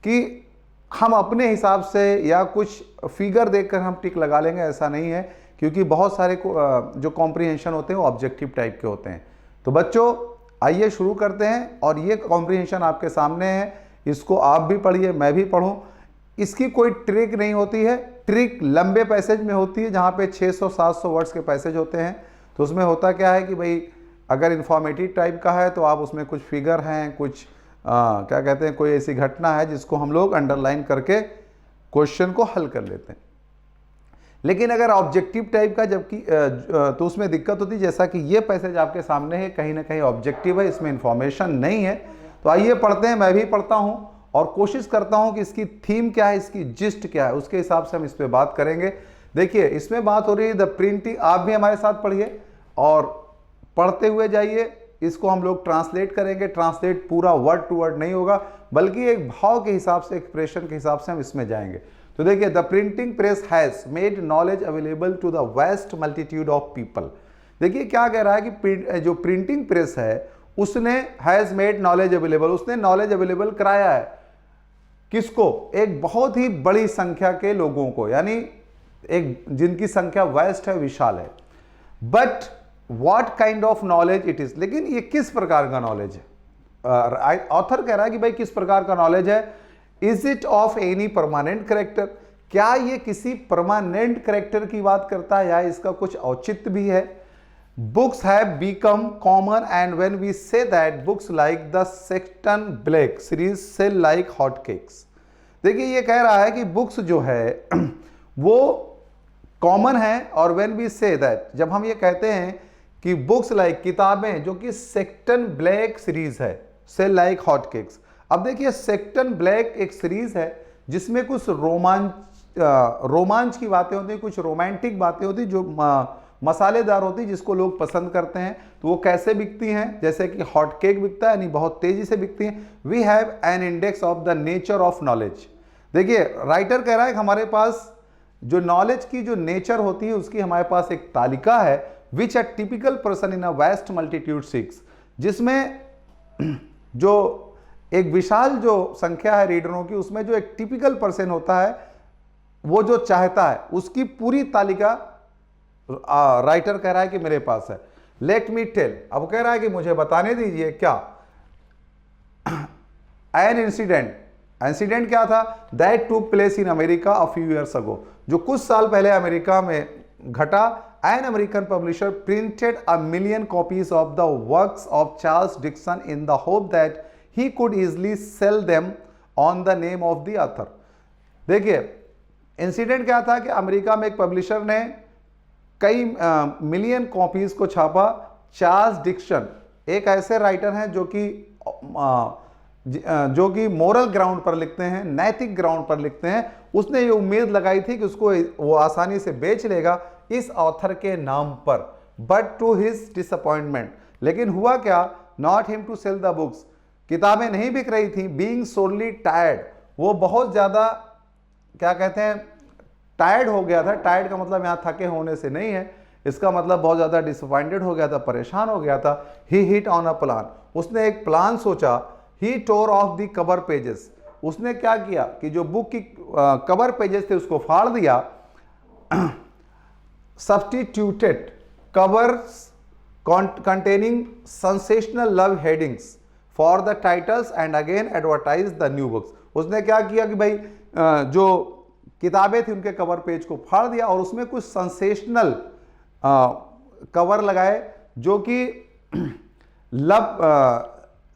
कि हम अपने हिसाब से या कुछ फिगर देखकर हम टिक लगा लेंगे, ऐसा नहीं है, क्योंकि बहुत सारे जो कॉम्प्रीहेंशन होते हैं वो ऑब्जेक्टिव टाइप के होते हैं। तो बच्चों आइए शुरू करते हैं, और ये कॉम्प्रीहेंशन आपके सामने है, इसको आप भी पढ़िए, मैं भी पढ़ूं। इसकी कोई ट्रिक नहीं होती है, ट्रिक लंबे पैसेज में होती है जहाँ पे 600-700 वर्ड्स के पैसेज होते हैं। तो उसमें होता क्या है कि भाई अगर इंफॉर्मेटिव टाइप का है तो आप उसमें कुछ फिगर हैं, कुछ क्या कहते हैं, कोई ऐसी घटना है जिसको हम लोग अंडरलाइन करके क्वेश्चन को हल कर लेते हैं। लेकिन अगर ऑब्जेक्टिव टाइप का जबकि तो उसमें दिक्कत होती है, जैसा कि ये पैसेज आपके सामने है, कहीं ना कहीं ऑब्जेक्टिव है, इसमें इंफॉर्मेशन नहीं है। तो आइए पढ़ते हैं, मैं भी पढ़ता हूं और कोशिश करता हूं कि इसकी थीम क्या है, इसकी जिस्ट क्या है, उसके हिसाब से हम इस पर बात करेंगे। देखिए इसमें बात हो रही है द प्रिंटिंग। आप भी हमारे साथ पढ़िए और पढ़ते हुए जाइए। इसको हम लोग ट्रांसलेट करेंगे। ट्रांसलेट पूरा वर्ड टू वर्ड नहीं होगा, बल्कि एक भाव के हिसाब से, एक्सप्रेशन के हिसाब से हम इसमें जाएंगे। तो देखिए the printing press has made knowledge available to the vast multitude of people. देखिए क्या कह रहा है कि जो प्रिंटिंग प्रेस है उसने हैज मेड नॉलेज अवेलेबल, उसने नॉलेज अवेलेबल कराया है किसको? एक बहुत ही बड़ी संख्या के लोगों को, यानी एक जिनकी संख्या वास्ट है, विशाल है। But what kind of knowledge it is, लेकिन ये किस प्रकार का नॉलेज है? ऑथर कह रहा है कि भाई किस प्रकार का नॉलेज है। Is it of any permanent character, क्या ये किसी परमानेंट करेक्टर की बात करता है या इसका कुछ औचित्य भी है? Books have become common and when we say that books like the Sexton black series sell like hot cakes. देखिए ये कह रहा है कि बुक्स जो है वो कॉमन है, और व्हेन वी से दैट, जब हम ये कहते हैं कि बुक्स लाइक किताबें जो कि सेक्टन ब्लैक सीरीज है, सेल लाइक हॉट केक्स। अब देखिए सेक्टन ब्लैक एक सीरीज है जिसमें कुछ रोमांच की बातें होती हैं, कुछ रोमांटिक बातें होती हैं, जो मसालेदार होती है, जिसको लोग पसंद करते हैं। तो वो कैसे बिकती हैं? जैसे कि हॉट केक बिकता है, यानी बहुत तेजी से बिकती हैं। We have an index of the nature of knowledge. देखिए राइटर कह रहा है कि हमारे पास जो नॉलेज की जो नेचर होती है उसकी हमारे पास एक तालिका है, which a typical person in a vast multitude seeks, जिसमें जो एक विशाल जो संख्या है रीडरों की, उसमें जो एक टिपिकल पर्सन होता है वो जो चाहता है, उसकी पूरी तालिका राइटर कह रहा है कि मेरे पास है। लेट मी टेल, अब कह रहा है कि मुझे बताने दीजिए क्या। एन इंसिडेंट क्या था? That took place in America a few years ago, जो कुछ साल पहले अमेरिका में घटा। An American publisher printed 1 million copies of the works of Charles Dickson in the hope that he could easily sell them on the name of the author. देखिए incident क्या था कि अमेरिका में एक पब्लिशर ने कई मिलियन कॉपीज को छापा। चार्ल्स डिक्सन एक ऐसे राइटर हैं जो कि मोरल ग्राउंड पर लिखते हैं, नैतिक ग्राउंड पर लिखते हैं। उसने ये उम्मीद लगाई थी कि उसको वो आसानी से बेच लेगा इस ऑथर के नाम पर, बट टू हिज डिसअपॉइंटमेंट, लेकिन हुआ क्या? Not him to sell the books, किताबें नहीं बिक रही थी। बीइंग सोरली टायर्ड, वो बहुत ज्यादा क्या कहते हैं, टायर्ड हो गया था। टायर्ड का मतलब यहाँ थके होने से नहीं है, इसका मतलब बहुत ज्यादा डिसअपॉइंटेड हो गया था, परेशान हो गया था। ही हिट ऑन अ प्लान, उसने एक प्लान सोचा। ही टोर ऑफ द कवर पेजेस, उसने क्या किया कि जो बुक की कवर पेजेस थे उसको फाड़ दिया। Substituted covers containing sensational love headings for the titles and again advertise the new books। उसने क्या किया कि भाई जो किताबें थी उनके कवर पेज को फाड़ दिया और उसमें कुछ सेंसेशनल कवर लगाए जो कि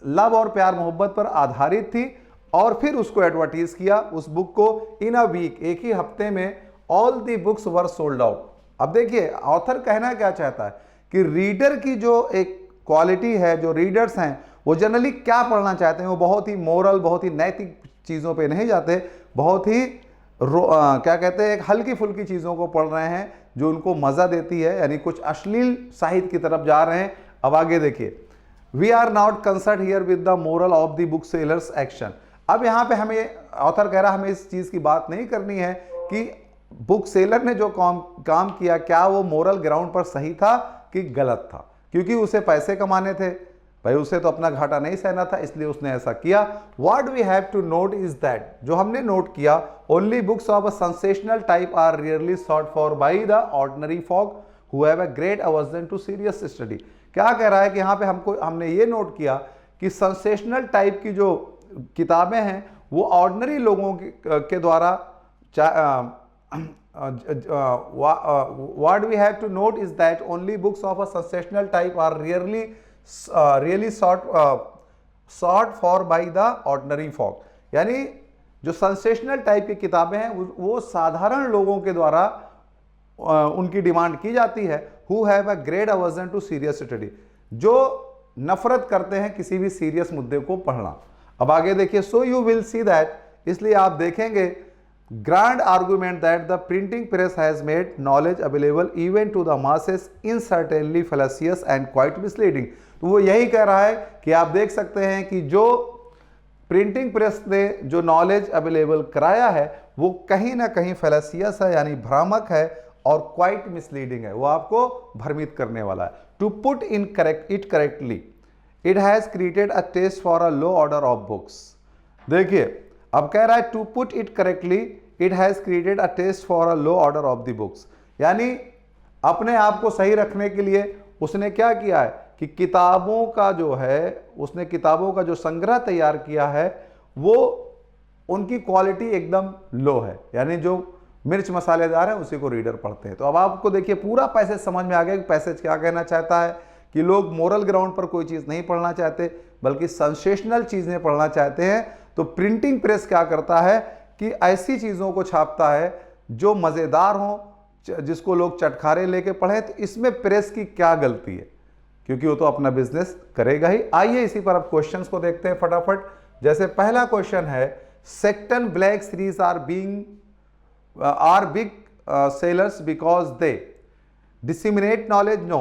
लव और प्यार मोहब्बत पर आधारित थी, और फिर उसको एडवर्टाइज किया उस बुक को। इन अ वीक, एक ही हफ्ते में, all the books were sold out. अब देखिए ऑथर कहना क्या चाहता है कि रीडर की जो एक क्वालिटी है, जो रीडर्स हैं वो जनरली क्या पढ़ना चाहते हैं, वो बहुत ही मोरल, बहुत ही नैतिक चीज़ों पे नहीं जाते, बहुत ही क्या कहते हैं, एक हल्की फुल्की चीज़ों को पढ़ रहे हैं जो उनको मज़ा देती है, यानी कुछ अश्लील साहित्य की तरफ जा रहे हैं। अब आगे देखिए, we are not concern here with the moral of the book sellers action. अब यहाँ पे हमें ऑथर कह रहा है हमें इस चीज की बात नहीं करनी है कि बुक सेलर ने जो काम किया क्या वो मोरल ग्राउंड पर सही था कि गलत था, क्योंकि उसे पैसे कमाने थे भाई, उसे तो अपना घाटा नहीं सहना था, इसलिए उसने ऐसा किया। What we have to note is that, जो हमने नोट किया, only books of a sensational type are rarely sought for by the ordinary folk who have a great aversion to serious study. क्या कह रहा है कि यहाँ पे हमने ये नोट किया कि सेंसेशनल टाइप की जो किताबें हैं वो ऑर्डिनरी लोगों के द्वारा what we have to note is that only books of a sensational type are really sought for by the ordinary folk। यानी जो सेंसेशनल टाइप की किताबें हैं वो साधारण लोगों के द्वारा उनकी डिमांड की जाती है। who have a great aversion to serious study, जो नफरत करते हैं किसी भी सीरियस मुद्दे को पढ़ना। अब आगे देखिए, so you will see that, इसलिए आप देखेंगे grand argument that the printing press has made knowledge available even to the masses is certainly fallacious and quite misleading। तो वो यही कह रहा है कि आप देख सकते हैं कि जो प्रिंटिंग प्रेस ने जो नॉलेज अवेलेबल कराया है वो कहीं ना कहीं फैलेसियस है, यानी भ्रामक है, और क्वाइट मिसलीडिंग है, वो आपको भ्रमित करने वाला है। To put in it correctly it has created a test for a low order of books. देखिए अब कह रहा है to put it correctly it has created a test for a low order of the books, यानी अपने आप को सही रखने के लिए उसने क्या किया है कि किताबों का जो है, उसने किताबों का जो संग्रह तैयार किया है वो उनकी क्वालिटी एकदम लो है, यानी जो मिर्च मसालेदार है उसी को रीडर पढ़ते हैं। तो अब आपको देखिए पूरा पैसेज समझ में आ गया कि पैसेज क्या कहना चाहता है कि लोग मोरल ग्राउंड पर कोई चीज़ नहीं पढ़ना चाहते बल्कि सेंसेशनल चीज़ें पढ़ना चाहते हैं। तो प्रिंटिंग प्रेस क्या करता है कि ऐसी चीज़ों को छापता है जो मज़ेदार हों, जिसको लोग चटखारे लेके पढ़ें। तो इसमें प्रेस की क्या गलती है, क्योंकि वो तो अपना बिजनेस करेगा ही। आइए इसी पर अब क्वेश्चंस को देखते हैं फटाफट। जैसे पहला क्वेश्चन है, Sexton black series are big sellers because they disseminate knowledge, no.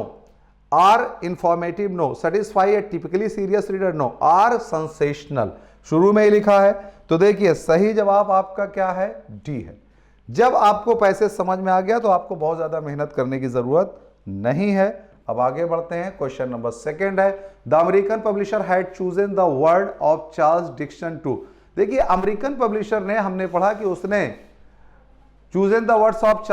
Are informative, no. Satisfy a typically serious reader, no. Are sensational, शुरू में ही लिखा है। तो देखिए सही जवाब आपका क्या है, डी है। जब आपको पैसे समझ में आ गया तो आपको बहुत ज्यादा मेहनत करने की जरूरत नहीं है। अब आगे बढ़ते हैं, क्वेश्चन नंबर सेकंड है, the American publisher had chosen the word of Charles Dickson to. देखिए अमेरिकन पब्लिशर ने, हमने पढ़ा कि उसने chosen the words of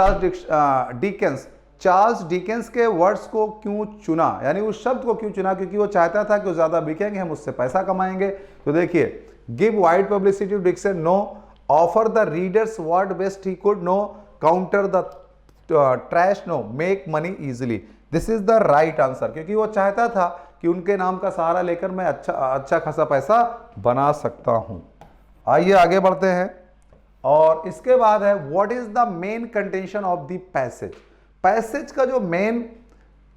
Charles Dickens के वर्ड्स को क्यों चुना, यानी उस शब्द को क्यों चुना, क्योंकि वो चाहता था कि वो ज्यादा बिकेंगे, हम उससे पैसा कमाएंगे। तो देखिए, give wide publicity to Dickson, no. Offer the readers what best he could, no. Counter the trash, no. Make money easily, this is the right answer, क्योंकि वो चाहता था कि उनके नाम का सहारा लेकर मैं अच्छा खासा पैसा बना सकता हूं। आइए आगे बढ़ते हैं, और इसके बाद है, what is the main contention of the passage. Passage का जो मेन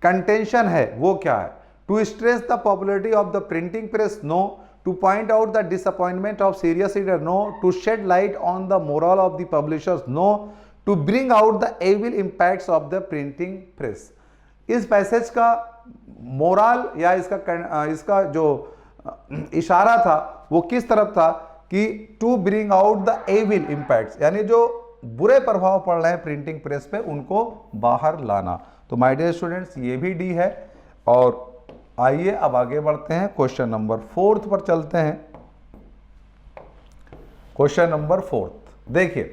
कंटेंशन है वो क्या है, to stress the popularity of the printing press, no. To point out the disappointment of serious reader, no. To shed light on the moral of the publishers, no. To bring out the evil impacts of the printing press. इस passage का moral या इसका जो इशारा था वो किस तरफ था कि to bring out the evil impacts, यानी जो बुरे प्रभाव पड़ रहे हैं प्रिंटिंग प्रेस पे उनको बाहर लाना। तो माय डियर स्टूडेंट्स ये भी डी है। और आइए अब आगे बढ़ते हैं, क्वेश्चन नंबर 4 पर चलते हैं। क्वेश्चन नंबर 4 देखिए,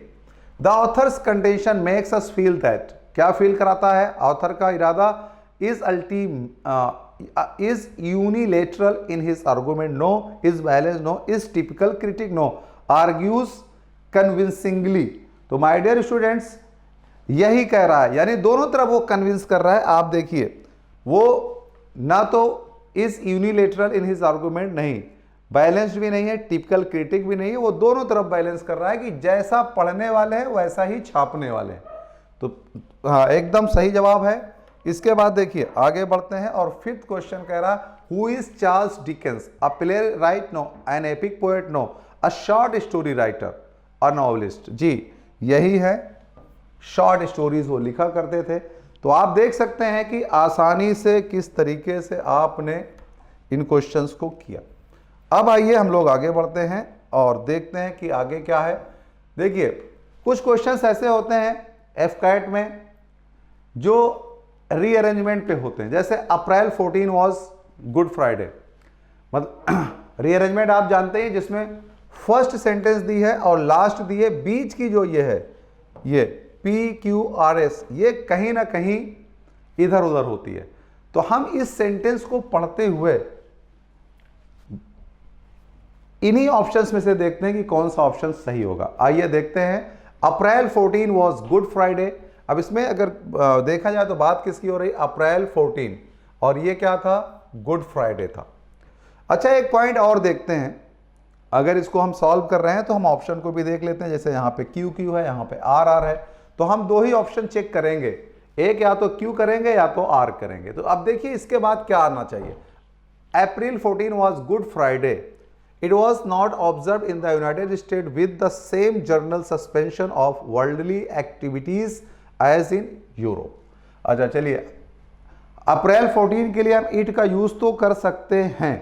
the author's contention makes us feel that, क्या फील कराता है ऑथर का इरादा, is unilateral in his argument, no. Is balance, no. Is typical critic, no. Argues convincingly. तो माय डियर स्टूडेंट्स यही कह रहा है, यानी दोनों तरफ वो कन्विंस कर रहा है। आप देखिए, वो ना तो is unilateral in his argument, नहीं, बैलेंस्ड भी नहीं है, टिपिकल क्रिटिक भी नहीं है, वो दोनों तरफ बैलेंस कर रहा है कि जैसा पढ़ने वाले हैं वैसा ही छापने वाले हैं। तो हाँ, एकदम सही जवाब है। इसके बाद देखिए आगे बढ़ते हैं, और 5th क्वेश्चन कह रहा है, who is Charles Dickens, a playwright, no. An epic poet, no. A short story writer, a novelist. जी यही है, शॉर्ट स्टोरीज वो लिखा करते थे। तो आप देख सकते हैं कि आसानी से किस तरीके से आपने इन क्वेश्चंस को किया। अब आइए हम लोग आगे बढ़ते हैं और देखते हैं कि आगे क्या है। देखिए कुछ क्वेश्चंस ऐसे होते हैं एफकैट में जो रीअरेंजमेंट पे होते हैं, जैसे अप्रैल 14 वाज गुड फ्राइडे, मतलब रीअरेंजमेंट आप जानते हैं जिसमें फर्स्ट सेंटेंस दी है और लास्ट दी है, बीच की जो ये है ये PQRS ये कहीं ना कहीं इधर उधर होती है। तो हम इस सेंटेंस को पढ़ते हुए इन्हीं ऑप्शंस में से देखते हैं कि कौन सा ऑप्शन सही होगा। आइए देखते हैं। अप्रैल 14 वाज गुड फ्राइडे। अब इसमें अगर देखा जाए तो बात किसकी हो रही, अप्रैल 14, और ये क्या था, गुड फ्राइडे था। अच्छा एक पॉइंट और देखते हैं, अगर इसको हम सॉल्व कर रहे हैं तो हम ऑप्शन को भी देख लेते हैं। जैसे यहाँ पे QQ है, यहाँ पे RR है, तो हम दो ही ऑप्शन चेक करेंगे, एक या तो Q करेंगे या तो R करेंगे। तो अब देखिए इसके बाद क्या आना चाहिए। April 14 was Good Friday, it was not observe in the United State with the same general suspension of worldly activities as in Europe. अच्छा चलिए, अप्रैल 14 के लिए हम इट का यूज तो कर सकते हैं,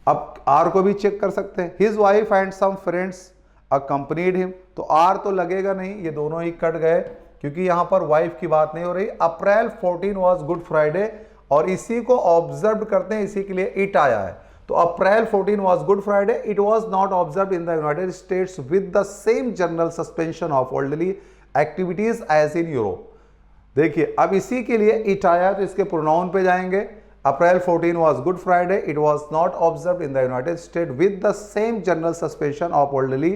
अब आर को भी चेक कर सकते हैं। His wife and some friends accompanied him, तो आर तो लगेगा नहीं, ये दोनों ही कट गए क्योंकि यहां पर वाइफ की बात नहीं हो रही। अप्रैल 14 वाज गुड फ्राइडे और इसी को ऑब्जर्व करते हैं, इसी के लिए इट आया है। तो April 14 was Good Friday, it was not observe in the United States with the same general suspension of worldly activities as in Europe. देखिए अब इसी के लिए इट आया तो इसके प्रोनाउन पे जाएंगे। अप्रैल 14 was Good Friday. It was not observed in the United States with the same general suspension of worldly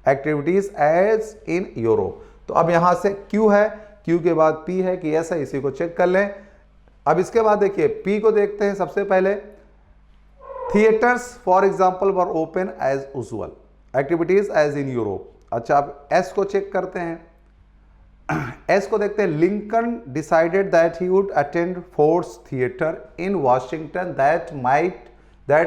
activities as in Europe. तो अब यहां से Q है, Q के बाद P है कि ऐसा, इसी को चेक कर लें। अब इसके बाद देखिए P को देखते हैं। सबसे पहले theatres for example were open as usual, activities as in Europe. अच्छा अब S को चेक करते हैं। एस को देखते हैं। Lincoln decided that he would attend Ford's theatre in Washington that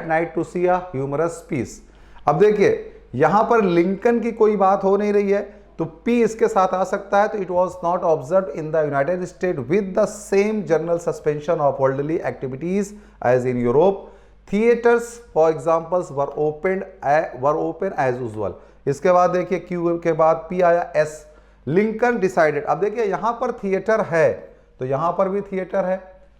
night to see a humorous piece. अब देखिए यहां पर लिंकन की कोई बात हो नहीं रही है तो पी इसके साथ आ सकता है। तो it was not observe in the United State with the same general suspension of worldly activities as in Europe. Theatres for examples were open as usual. इसके बाद देखिए क्यू के बाद पी आया एस। लिंकन डिसाइडेड, अब देखिए यहां पर थिएटर है तो यहां पर भी थिएटर है,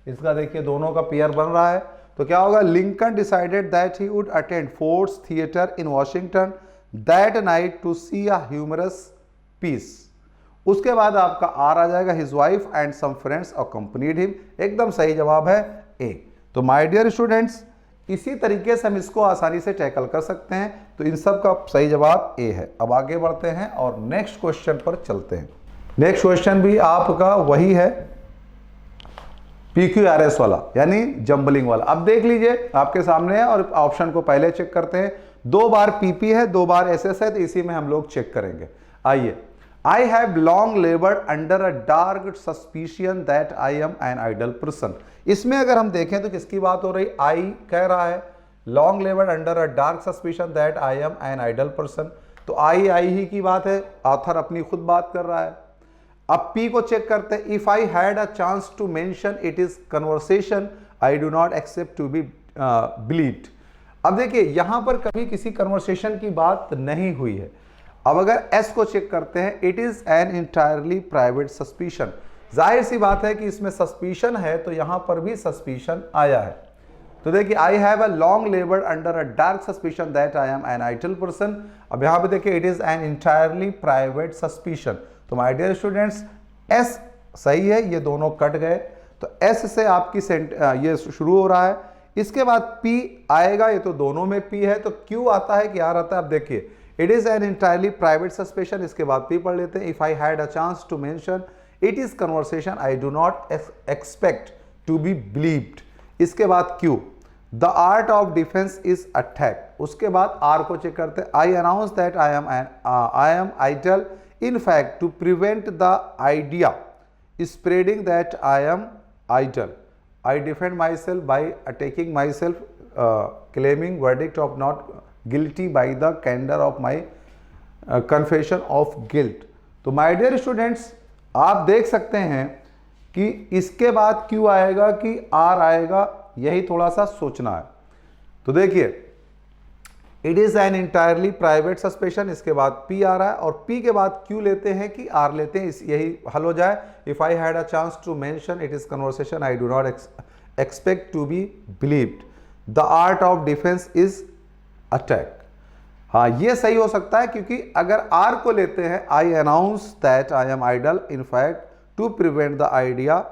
इसका देखिए दोनों का पेयर बन रहा है। तो क्या होगा, Lincoln decided that he would attend Ford's theatre in Washington that night to see a humorous piece. उसके बाद आपका आर आ जाएगा। His wife and some friends accompanied him. एकदम सही जवाब है ए। तो माय डियर स्टूडेंट्स, इसी तरीके से हम इसको आसानी से टैकल कर सकते हैं। तो इन सब का सही जवाब ए है। अब आगे बढ़ते हैं और नेक्स्ट क्वेश्चन पर चलते हैं। नेक्स्ट क्वेश्चन भी आपका वही है, PQRS वाला, यानी जंबलिंग वाला। अब देख लीजिए आपके सामने है और ऑप्शन को पहले चेक करते हैं। 2 बार PP है, 2 बार SS है, तो इसी में हम लोग चेक करेंगे। आइए। I have long labored under a dark suspicion that I am an idle person. इसमें अगर हम देखें तो किसकी बात हो रही, I कह रहा है long labored under a dark suspicion that I am an idle person. तो I ही की बात है, ऑथर अपनी खुद बात कर रहा है। अब P को चेक करते हैं। If I had a chance to mention it is conversation, I do not accept to be believed. अब देखिए यहां पर कभी किसी कन्वर्सेशन की बात नहीं हुई है। अब अगर S को चेक करते हैं, it is an entirely private suspicion. जाहिर सी बात है कि इसमें सस्पिशन है तो यहां पर भी सस्पिशन आया है। तो देखिए I have a long laboured under a dark suspicion that I am an idle person. अब यहां पे देखिए it is an entirely private suspicion. तो माय डियर स्टूडेंट्स, S सही है, ये दोनों कट गए। तो S से आपकी ये शुरू हो रहा है। इसके बाद P आएगा, ये तो दोनों में P है। तो Q आता है कि R आता है। अब देखिए it is an entirely private suspicion. इसके बाद P पढ़ लेते हैं। If I had a chance to mention it is conversation I do not expect to be believed. इसके बाद Q, the art of defence is attack. उसके बाद R को चेक करते हैं। I announce that I am idle in fact to prevent the idea spreading that I am idle. I defend my self by attacking myself claiming verdict of not guilty by the candour of my confession of guilt. तो my dear students, आप देख सकते हैं कि इसके बाद Q आएगा कि R आएगा, यही थोड़ा सा सोचना है। तो देखिए it is an entirely private suspension, इसके बाद P आ रहा है और P के बाद Q लेते हैं कि R लेते हैं, यही हल हो जाए। If I had a chance to mention it is conversation I do not expect to be believed, the art of defence is attack. हाँ ये सही हो सकता है, क्योंकि अगर R को लेते हैं I announce that I am idle in fact to prevent the idea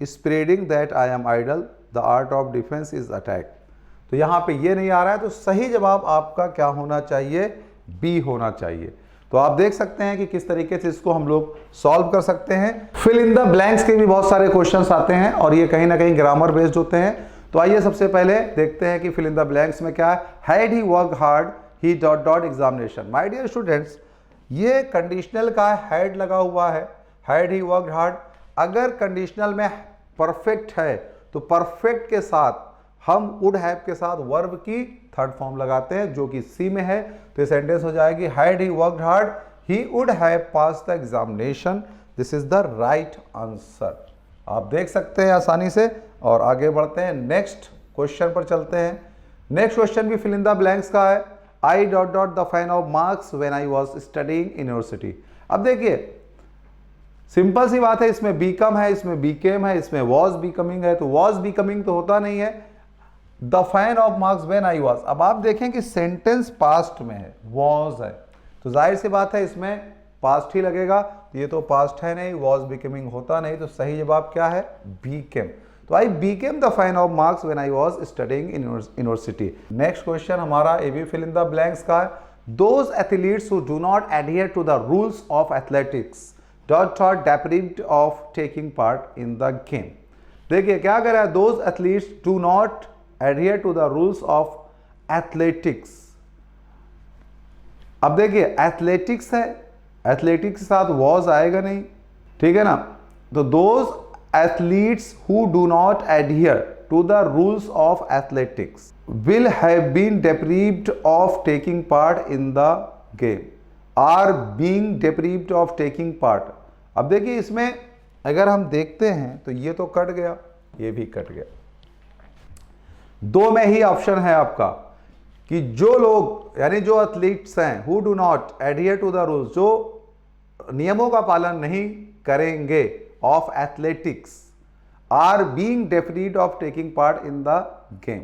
spreading that I am idle, the art of defence is attack. तो यहां पे ये नहीं आ रहा है, तो सही जवाब आपका क्या होना चाहिए, बी होना चाहिए। तो आप देख सकते हैं कि किस तरीके से इसको हम लोग सॉल्व कर सकते हैं। फिल इन द ब्लैंक्स के भी बहुत सारे क्वेश्चंस आते हैं और ये कहीं ना कहीं ग्रामर बेस्ड होते हैं। तो आइए सबसे पहले देखते हैं कि फिल इन द ब्लैंक्स में क्या है। Had he work hard he dot dot examination. My dear students, ये कंडीशनल का हैड लगा हुआ है, हैड ही वर्क हार्ड। अगर कंडीशनल में परफेक्ट है तो परफेक्ट के साथ हम वुड हैव के साथ वर्ब की थर्ड फॉर्म लगाते हैं जो कि सी में है। तो ये सेंटेंस हो जाएगी had he worked hard he would have passed the examination. This is the right answer. आप देख सकते हैं आसानी से। और आगे बढ़ते हैं, नेक्स्ट क्वेश्चन पर चलते हैं। नेक्स्ट क्वेश्चन भी फिल इन द ब्लैंक्स का है। I dot dot the fine of marks when I was studying in university. अब देखिए सिंपल सी बात है, इसमें बीकम है, इसमें बीकेम है, इसमें वॉज बीकमिंग है। तो वॉज बीकमिंग तो होता नहीं है। The fine of marks when I was, अब आप देखें कि सेंटेंस पास्ट में है, वॉज है, तो जाहिर सी बात है इसमें पास्ट ही लगेगा। तो ये तो पास्ट है नहीं, वॉज बिकमिंग होता नहीं, तो सही जवाब क्या है, बीकेम। तो I became the fine of marks when I was studying in university. Next question हमारा A B fill in the blanks का है। Those athletes who do not adhere to the rules of athletics dot dot deprived of taking part in the game. देखिए क्या कह रहा है, those athletes do not adhere to the rules of athletics। अब देखिए athletics है, athletics के साथ वॉज आएगा नहीं, ठीक है ना। तो those athletes who do not adhere to the rules of athletics will have been deprived of taking part in the game, are being deprived of taking part। अब देखिए इसमें अगर हम देखते हैं तो ये तो कट गया, ये भी कट गया। दो में ही ऑप्शन है आपका कि जो लोग यानी जो एथलीट्स हैं who do not adhere to the rules, जो नियमों का पालन नहीं करेंगे of athletics, are being deprived of taking part in the game.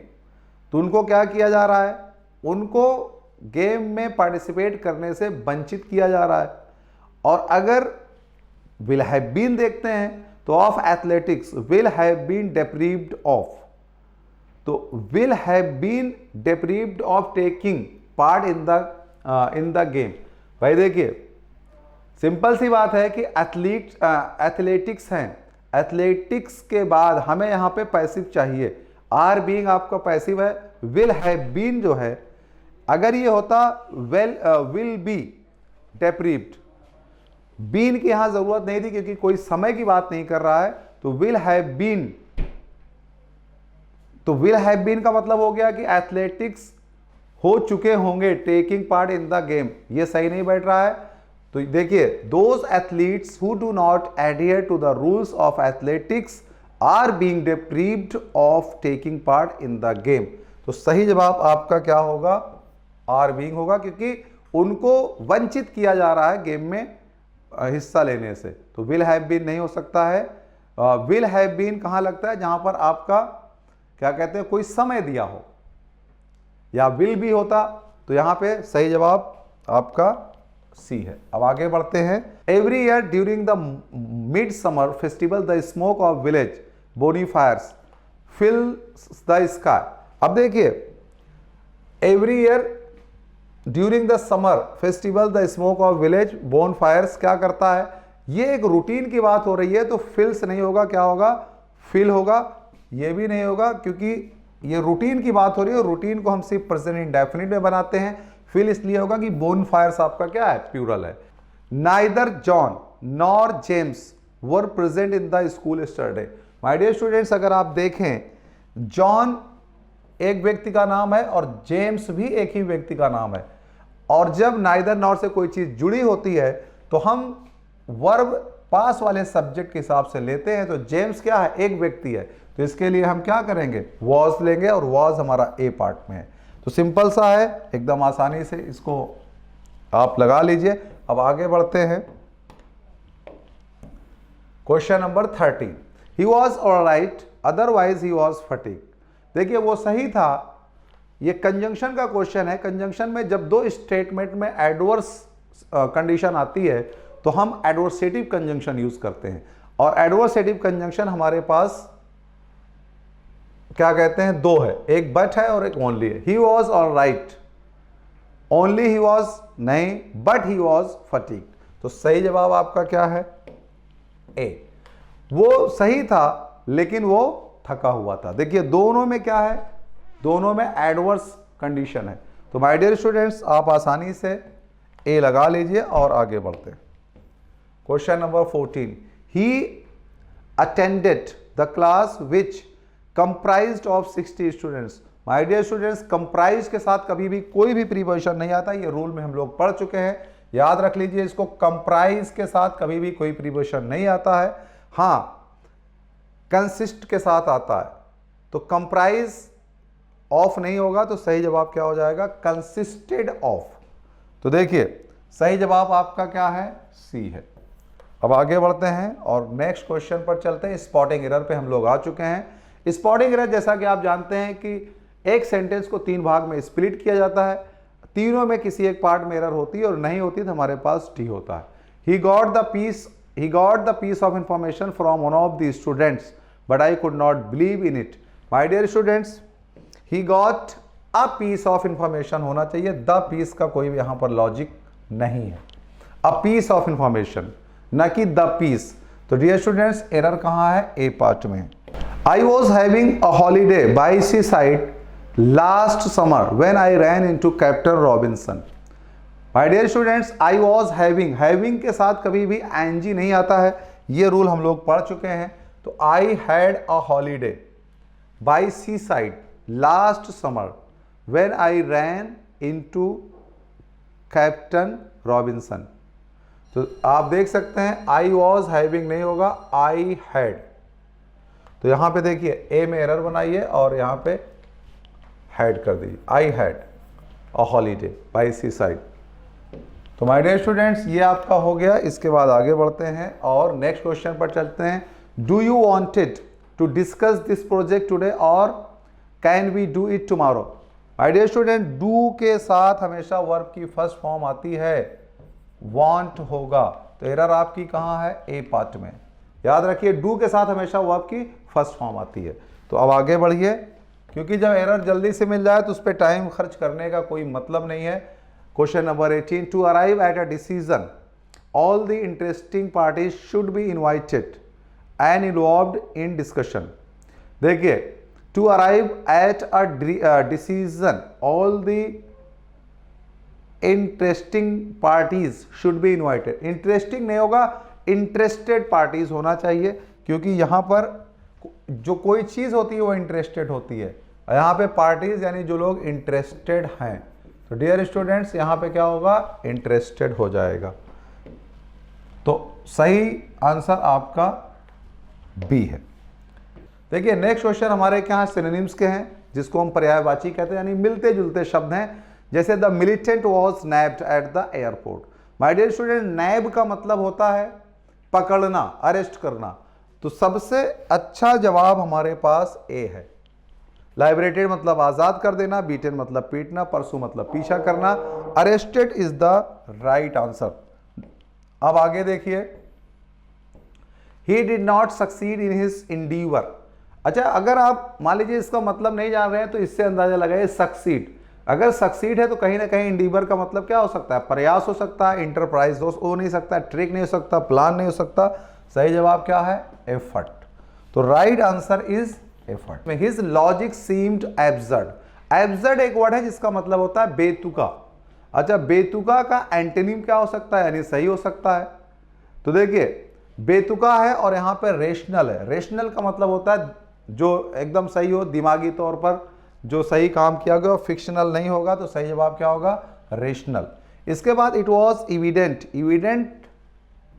तो उनको क्या किया जा रहा है, उनको गेम में पार्टिसिपेट करने से वंचित किया जा रहा है। और अगर विल हैव बीन देखते हैं तो of athletics will have been deprived of, तो will have been deprived of taking part in the game. भाई देखिए सिंपल सी बात है कि एथलेटिक्स हैं, एथलेटिक्स के बाद हमें यहां पे पैसिव चाहिए, आर बीइंग आपका पैसिव है। विल हैव बीन जो है, अगर ये होता विल बी डेप्रीव्ड, बीन की यहां जरूरत नहीं थी क्योंकि कोई समय की बात नहीं कर रहा है। तो विल हैव बीन, तो विल हैव बीन का मतलब हो गया कि एथलेटिक्स हो चुके होंगे, taking part in the game, ये सही नहीं बैठ रहा है। तो देखिए those athletes who do not adhere to the rules of athletics are being deprived of taking part in the game. तो सही जवाब आपका क्या होगा, आर बीइंग होगा, क्योंकि उनको वंचित किया जा रहा है गेम में हिस्सा लेने से। तो विल हैव बीन नहीं हो सकता है। विल हैव बीन कहां लगता है, जहां पर आपका क्या कहते हैं कोई समय दिया हो, या विल भी होता। तो यहां पे सही जवाब आपका सी है। अब आगे बढ़ते हैं। Every year during the mid summer festival the smoke of village bonfires fills the sky. अब देखिए every year during the summer festival the smoke of village bonfires क्या करता है, ये एक रूटीन की बात हो रही है। तो फिल्स नहीं होगा, क्या होगा, फिल होगा। ये भी नहीं होगा क्योंकि ये रूटीन की बात हो रही है, रूटीन को हम सिर्फ प्रेजेंट इंडेफिनिट में बनाते हैं। फिल इसलिए होगा कि बोनफायर्स आपका क्या है, प्लूरल है। Neither John nor James were present in the school yesterday. My dear students, अगर आप देखें जॉन एक व्यक्ति का नाम है और जेम्स भी एक ही व्यक्ति का नाम है, और जब नाइदर नॉर से कोई चीज जुड़ी होती है तो हम वर्ब पास वाले सब्जेक्ट के हिसाब से लेते हैं। तो जेम्स क्या है, एक व्यक्ति है, तो इसके लिए हम क्या करेंगे, वॉज लेंगे और वॉज हमारा ए पार्ट में है। तो सिंपल सा है, एकदम आसानी से इसको आप लगा लीजिए। अब आगे बढ़ते हैं, question number 30। He was alright otherwise he was fatigue. देखिए वो सही था, ये कंजंक्शन का क्वेश्चन है। कंजंक्शन में जब दो स्टेटमेंट में एडवर्स कंडीशन आती है तो हम एडवर्सेटिव कंजंक्शन यूज करते हैं, और एडवर्सेटिव कंजंक्शन हमारे पास क्या कहते हैं, दो है, एक बट है और एक ओनली है। He was alright, only he was नहीं, बट ही वॉज फटीग। तो सही जवाब आपका क्या है, ए। वो सही था लेकिन वो थका हुआ था। देखिए दोनों में क्या है, दोनों में एडवर्स कंडीशन है। तो माय डियर स्टूडेंट्स, आप आसानी से ए लगा लीजिए और आगे बढ़ते हैं। Question number 14। He attended the class which comprised of 60 students. My dear students, comprise के साथ कभी भी कोई भी प्रीपोजिशन नहीं आता, ये रूल में हम लोग पढ़ चुके हैं, याद रख लीजिए इसको। कंप्राइज के साथ कभी भी कोई प्रीपोजिशन नहीं आता है, हाँ कंसिस्ट के साथ आता है। तो कंप्राइज ऑफ नहीं होगा तो सही जवाब क्या हो जाएगा, कंसिस्टेड ऑफ। तो देखिए सही जवाब आपका क्या है, सी है। अब आगे बढ़ते हैं और नेक्स्ट क्वेश्चन पर चलते हैं। स्पॉटिंग एरर पे हम लोग आ चुके हैं। स्पॉटिंग एरर जैसा कि आप जानते हैं कि एक सेंटेंस को 3 भाग में स्प्लिट किया जाता है, तीनों में किसी एक पार्ट में एरर होती है और नहीं होती तो हमारे पास टी होता है। He got the piece of information from one of the students but I could not believe in it. My dear students, he got a piece of information होना चाहिए, द पीस का कोई भी यहां पर लॉजिक नहीं है। अ पीस ऑफ इंफॉर्मेशन, न कि द पीस। तो डियर स्टूडेंट्स एरर कहां है, ए पार्ट में। I was having a holiday by seaside last summer when I ran into Captain Robinson. My dear students, I was having के साथ कभी भी एनजी नहीं आता है, ये रूल हम लोग पढ़ चुके हैं। तो I had a holiday by seaside last summer when I ran into Captain Robinson. तो आप देख सकते हैं आई वॉज हैविंग नहीं होगा, आई हैड। तो यहां पे देखिए ए में एरर बनाइए और यहां पे हैड कर दीजिए, I had a holiday by seaside. तो माय डियर स्टूडेंट्स ये आपका हो गया। इसके बाद आगे बढ़ते हैं और नेक्स्ट क्वेश्चन पर चलते हैं। Do you wanted to discuss this project today or can we do it tomorrow. My dear student, do के साथ हमेशा वर्ब की फर्स्ट फॉर्म आती है, वांट होगा। तो एरर आपकी कहां है, ए पार्ट में। याद रखिए डू के साथ हमेशा वर्ब की फर्स्ट फॉर्म आती है। तो अब आगे बढ़िए, क्योंकि जब एरर जल्दी से मिल जाए तो उस पर टाइम खर्च करने का कोई मतलब नहीं है। Question number 18। To arrive at a decision all the interesting parties should be invited and involved in discussion. देखिए to arrive at a decision all the interesting parties should be invited. Interesting नहीं होगा, interested parties होना चाहिए, क्योंकि यहां पर जो कोई चीज होती है वो इंटरेस्टेड होती है, यहां पे पार्टीज यानी जो लोग इंटरेस्टेड हैं। तो डियर स्टूडेंट्स यहां पे क्या होगा, इंटरेस्टेड हो जाएगा। तो सही आंसर आपका बी है। देखिए नेक्स्ट क्वेश्चन हमारे क्या सिनोनिम्स के हैं, जिसको हम पर्यायवाची कहते हैं, यानी मिलते जुलते शब्द हैं। जैसे the militant was nabbed at the airport. My dear student, nab का मतलब होता है पकड़ना, अरेस्ट करना। तो सबसे अच्छा जवाब हमारे पास ए है। लाइबरेटेड मतलब आजाद कर देना, बीटेन मतलब पीटना, परसू मतलब पीछा करना, arrested is the right answer. अब आगे देखिए, he did not succeed in his endeavour. अच्छा, अगर आप मान लीजिए इसका मतलब नहीं जान रहे हैं तो इससे अंदाजा लगाइए सक्सीड। अगर सक्सीड है तो कहीं ना कहीं इंडीवर का मतलब क्या हो सकता है, प्रयास हो सकता है, इंटरप्राइज हो नहीं सकता, ट्रिक नहीं हो सकता, प्लान नहीं हो सकता। सही जवाब क्या है, एफर्ट। तो right answer is effort. His logic seemed absurd. Absurd एक वर्ड है जिसका मतलब होता है बेतुका। अच्छा, बेतुका का एंटोनिम क्या हो सकता है, यानी सही हो सकता है। तो देखिए बेतुका है और यहां पे रेशनल है। रेशनल का मतलब होता है जो एकदम सही हो, दिमागी तौर पर जो सही काम किया गया, फिक्शनल नहीं होगा। तो सही जवाब क्या होगा, रेशनल। इसके बाद इट वॉज इविडेंट। इविडेंट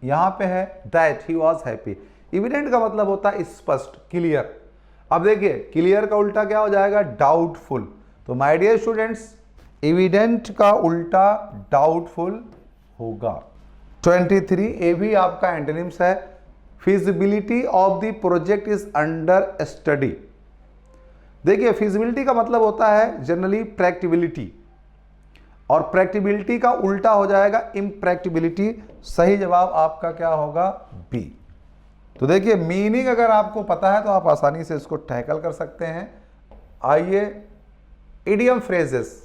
यहां पे है that he was happy. Evident का मतलब होता है स्पष्ट, क्लियर। अब देखिए क्लियर का उल्टा क्या हो जाएगा, डाउटफुल। तो माय डियर स्टूडेंट्स, एविडेंट का उल्टा डाउटफुल होगा। 23 ए भी आपका एंटोनिम्स है। Feasibility of the project is under study. देखिए फिजिबिलिटी का मतलब होता है जनरली प्रैक्टिबिलिटी, और प्रैक्टिबिलिटी का उल्टा हो जाएगा इम्प्रैक्टिबिलिटी। सही जवाब आपका क्या होगा, बी। तो देखिए मीनिंग अगर आपको पता है तो आप आसानी से इसको टैकल कर सकते हैं। आइए इडियम फ्रेजेस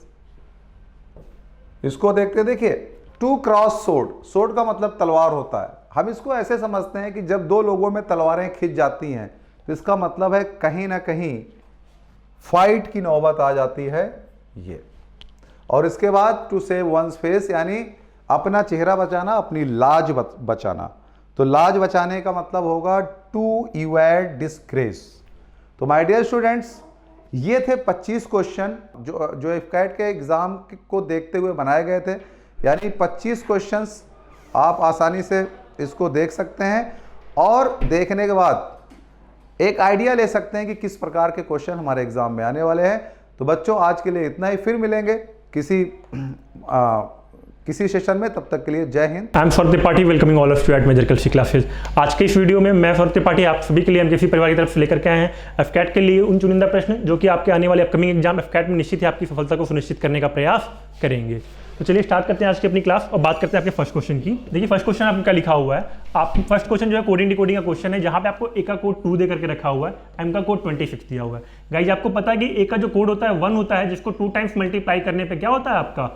इसको देखते। देखिए टू क्रॉस सोर्ड, सोर्ड का मतलब तलवार होता है। हम इसको ऐसे समझते हैं कि जब दो लोगों में तलवारें खिंच जाती हैं तो इसका मतलब है कहीं ना कहीं फाइट की नौबत आ जाती है ये। और इसके बाद टू सेव वंस फेस, यानी अपना चेहरा बचाना, अपनी लाज बचाना। तो लाज बचाने का मतलब होगा टू इवैड डिस्ग्रेस। तो माय डियर स्टूडेंट्स, ये थे 25 क्वेश्चन जो एफकैट के एग्जाम को देखते हुए बनाए गए थे। यानी 25 क्वेश्चंस आप आसानी से इसको देख सकते हैं और देखने के बाद एक आइडिया ले सकते हैं कि किस प्रकार के क्वेश्चन हमारे एग्जाम में आने वाले हैं। तो बच्चों आज के लिए इतना ही, फिर मिलेंगे किसी सेशन में। तब तक के लिए Jai Hind. I am Saurabh Tripathi, welcoming all of you at major Kalsi classes. आज के इस वीडियो में मैं सौरभ त्रिपाठी आप सभी के लिए एमकेसी परिवार की तरफ से लेकर के आए हैं एफकैट के लिए उन चुनिंदा प्रश्न जो कि आपके आने वाले अपकमिंग एग्जाम एफकैट में निश्चित ही आपकी सफलता को सुनिश्चित करने का प्रयास करेंगे। तो चलिए स्टार्ट करते हैं आज की अपनी क्लास और बात करते हैं आपके फर्स्ट क्वेश्चन की। देखिए फर्स्ट क्वेश्चन आपका लिखा हुआ है, आप फर्स्ट क्वेश्चन जो है कोडिंग डिकोडिंग का क्वेश्चन है, जहां पे आपको ए का कोड 2 दे करके रखा हुआ है, एम का कोड 26 दिया हुआ है। गाइज आपको पता है कि ए का जो कोड होता है 1 होता है, जिसको 2 टाइम्स मल्टीप्लाई करने पे क्या होता है आपका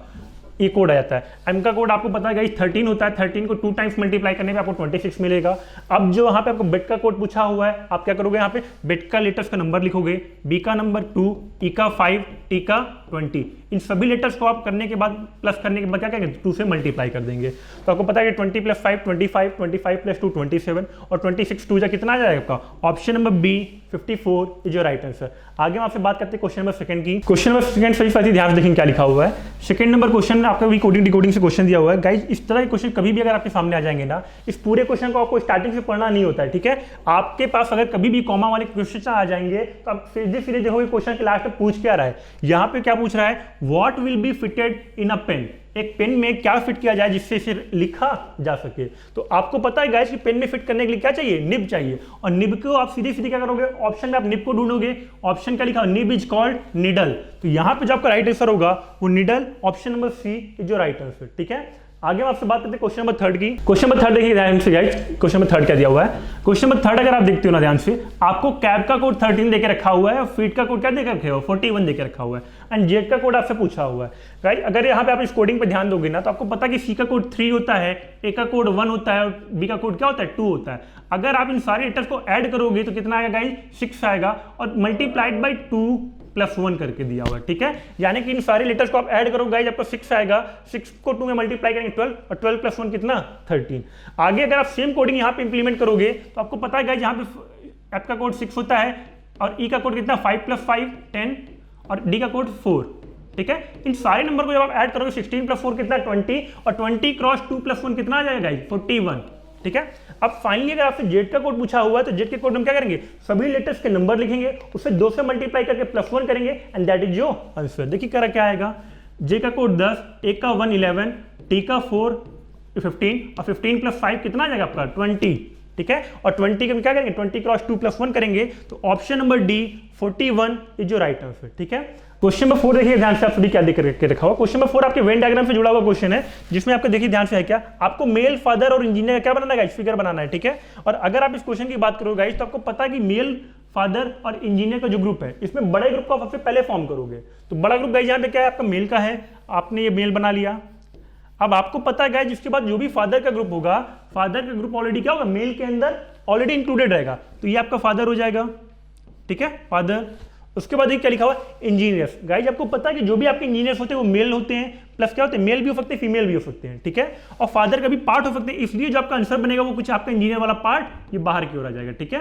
ये कोड आ जाता है। एम का कोड आपको पता है गाइस 13 होता है, 13 को 2 टाइम्स मल्टीप्लाई करने पे आपको 26 मिलेगा। अब जो यहाँ पे आपको बिट का कोड पूछा हुआ है, आप क्या करोगे, यहाँ पे बिट का लेटर्स का नंबर लिखोगे, बी का नंबर 2, ई का 5, टी का 20। इन सभी लेटर्स को आप करने के बाद प्लस करने के बाद क्या करेंगे, 2 से मल्टीप्लाई कर देंगे। तो आपको पता है कि 20 + 5 25, 25 + 2 27 और 26 2 कितना आ जाएगा आपका, option number B 54 is your right answer. आगे हम आपसे बात करते हैं क्वेश्चन नंबर सेकंड की। क्वेश्चन नंबर सेकंड सभी साथी ध्यान से देखें क्या लिखा हुआ है। सेकंड नंबर क्वेश्चन आपका भी कोडिंग डिकोडिंग से क्वेश्चन दिया हुआ है। गाइस इस तरह के क्वेश्चन कभी भी अगर आपके सामने आ जाएंगे ना, इस पूरे क्वेश्चन को आपको स्टार्टिंग से पढ़ना नहीं होता है, ठीक है। आपके पास अगर कभी भी कॉमा वाले क्वेश्चन आ जाएंगे तो आप सीधे सीधे देखोगे क्वेश्चन के लास्ट में पूछ क्या रहा है। यहाँ पे क्या पूछ रहा है, what will be fitted in a pen, एक पेन में क्या फिट किया जाए जिससे इसे लिखा जा सके। तो आपको पता है गाइस कि पेन में फिट करने के लिए क्या चाहिए, निब चाहिए, और निब को आप सीधे सीधे क्या करोगे, ऑप्शन में आप निब को ढूंढोगे। ऑप्शन क्या लिखा, निब इज कॉल्ड निडल। तो यहां पे जो आपका राइट आंसर होगा वो needle, option number C is your right answer, ठीक है। आगे हम आपसे बात करते हैं क्वेश्चन नंबर थर्ड की। क्वेश्चन नंबर थर्ड देखिए ध्यान से गाइस, क्वेश्चन नंबर थर्ड क्या दिया हुआ है। क्वेश्चन नंबर थर्ड अगर आप देखते हो ना ध्यान से, आपको कैब का कोड 13 देके रखा हुआ है और फीट का कोड क्या देके रखे हो, 41 देके रखा हुआ है, एंड जेड का कोड आपसे पूछा हुआ है। गाइस अगर यहाँ पे आप इस कोडिंग पे ध्यान दोगे ना तो आपको पता है कि सी का कोड 3 होता है, ए का कोड 1 होता है और बी का कोड क्या होता है 2 होता है। अगर आप इन सारे लेटर्स को ऐड करोगे तो कितना आएगा गाइस, 6 आएगा, और मल्टीप्लाइड बाई 2 + 1 करके दिया हुआ है, ठीक है। यानी कि इन सारे लेटर्स को आप ऐड करोगे गाइस आपको 6 आएगा, 6 को 2 में मल्टीप्लाई करेंगे 12 और 12 + 1 कितना 13। आगे अगर आप सेम कोडिंग यहाँ पे इंप्लीमेंट करोगे तो आपको पता है गाइस यहाँ पे एफ का कोड 6 होता है और ई का कोड कितना 5 + 5 10 और डी का कोड 4, ठीक है। इन सारे नंबर को जब आप ऐड करोगे 16 + 4 कितना 20 और 20 × 2 + 1 कितना आ जाएगा गाइस 41, ठीक है। अब फाइनली अगर आपसे जेड का कोड पूछा हुआ है तो जेड के कोड हम क्या करेंगे, सभी लेटर्स के नंबर लिखेंगे, उससे 2 से मल्टीप्लाई करके +1 करेंगे and that is your answer. देखिए करा क्या आएगा, जे का कोड 10, ए का 1 11, टी का 4 15 और 15 + 5 कितना आ जाएगा आपका 20, ठीक है। और 20 के हम क्या करेंगे 20 × 2 + 1 करेंगे, तो option number D 41 is your right answer, ठीक है। क्वेश्चन नंबर 4 देखिए ध्यान से, आप सभी क्या देख के रखा हुआ। क्वेश्चन नंबर 4 आपके वेन डायग्राम से जुड़ा हुआ क्वेश्चन है, जिसमें आपको देखिए ध्यान से है क्या, आपको मेल फादर और इंजीनियर का क्या बनाना है गाइस, फिगर बनाना है, ठीक है। और अगर आप इस क्वेश्चन की बात करोगे गाइस तो आपको पता है कि मेल फादर और इंजीनियर का जो ग्रुप है, इसमें बड़े ग्रुप को आप सबसे पहले फॉर्म करोगे। तो बड़ा ग्रुप गाइस यहाँ पे क्या है, आपका मेल का है, आपने ये मेल बना लिया। अब आपको पता है गाइस जिसके बाद जो भी फादर का ग्रुप होगा, फादर का ग्रुप ऑलरेडी क्या होगा, मेल के अंदर ऑलरेडी इंक्लूडेड रहेगा, तो ये आपका फादर हो जाएगा, ठीक है, फादर। उसके बाद क्या लिखा हुआ, इंजीनियर्स। गाइज आपको पता है कि जो भी आपके इंजीनियर्स होते हैं वो मेल होते हैं, प्लस क्या होते हैं, मेल भी हो सकते हैं, फीमेल भी हो सकते हैं, ठीक है। और फादर का भी पार्ट हो सकते हैं, इसलिए जो आपका आंसर बनेगा वो कुछ आपका इंजीनियर वाला पार्ट ये बाहर की ओर आ जाएगा, ठीक है।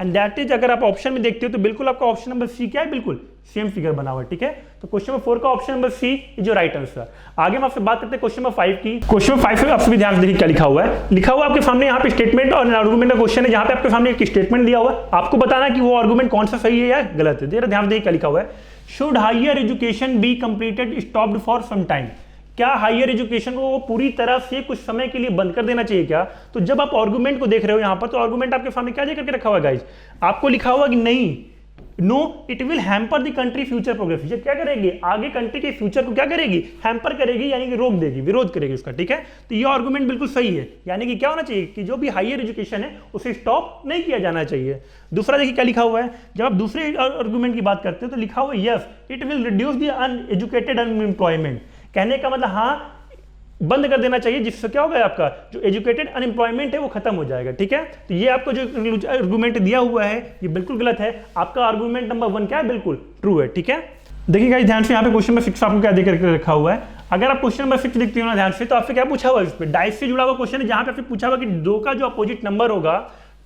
एंड दैट इज, अगर आप ऑप्शन में देखते हो तो बिल्कुल आपका ऑप्शन नंबर सी क्या है, बिल्कुल सेम फिगर बना हुआ है, ठीक है। तो क्वेश्चन नंबर 4 का option number C is your right answer. आगे हम आपसे बात करते हैं क्वेश्चन नंबर 5 की। क्वेश्चन नंबर 5 में आपसे भी ध्यान से देखिए क्या लिखा हुआ है। लिखा हुआ आपके सामने यहाँ पे स्टेटमेंट और आर्गुमेंट का क्वेश्चन है, जहाँ पे आपके सामने एक स्टेटमेंट दिया हुआ है, आपको बताना कि वो आर्गुमेंट कौन सा सही है या गलत है। जरा ध्यान से देखिए क्या लिखा हुआ है। Should higher education be completed stopped for some time, क्या हायर एजुकेशन को वो पूरी तरह से कुछ समय के लिए बंद कर देना चाहिए क्या? तो जब आप आर्गुमेंट को देख रहे हो यहाँ पर, तो आर्गुमेंट आपके सामने क्या करके रखा हुआ है गाइज, आपको लिखा हुआ कि नहीं, no it will hamper the country future progress. ये क्या करेगी, आगे कंट्री के फ्यूचर को क्या करेगी, हैम्पर करेगी, यानी कि रोक देगी, विरोध करेगी उसका, ठीक है। तो ये आर्गुमेंट बिल्कुल सही है, यानी कि क्या होना चाहिए कि जो भी हायर एजुकेशन है उसे स्टॉप नहीं किया जाना चाहिए। दूसरा देखिए क्या लिखा हुआ है, जब आप दूसरे आर्गुमेंट की बात करते हो तो लिखा हुआ है yes it will reduce the uneducated unemployment. कहने का मतलब हाँ, बंद कर देना चाहिए, जिससे क्या होगा, आपका जो एजुकेटेड अनएम्प्लॉयमेंट है वो खत्म हो जाएगा, ठीक है। तो ये आपको जो आर्गुमेंट दिया हुआ है ये बिल्कुल गलत है। आपका आर्गुमेंट नंबर 1 क्या है, बिल्कुल ट्रू है, ठीक है। देखिएगा ध्यान से, यहाँ पे क्वेश्चन नंबर 6 आपको क्या देकर रखा हुआ है। अगर आप क्वेश्चन नंबर 6 देखते हो ना ध्यान से, तो आपसे क्या पूछा हुआ है, इस पे डाइस से जुड़ा हुआ क्वेश्चन है, जहां पे आपसे पूछा हुआ कि 2 का जो अपोजिट नंबर होगा,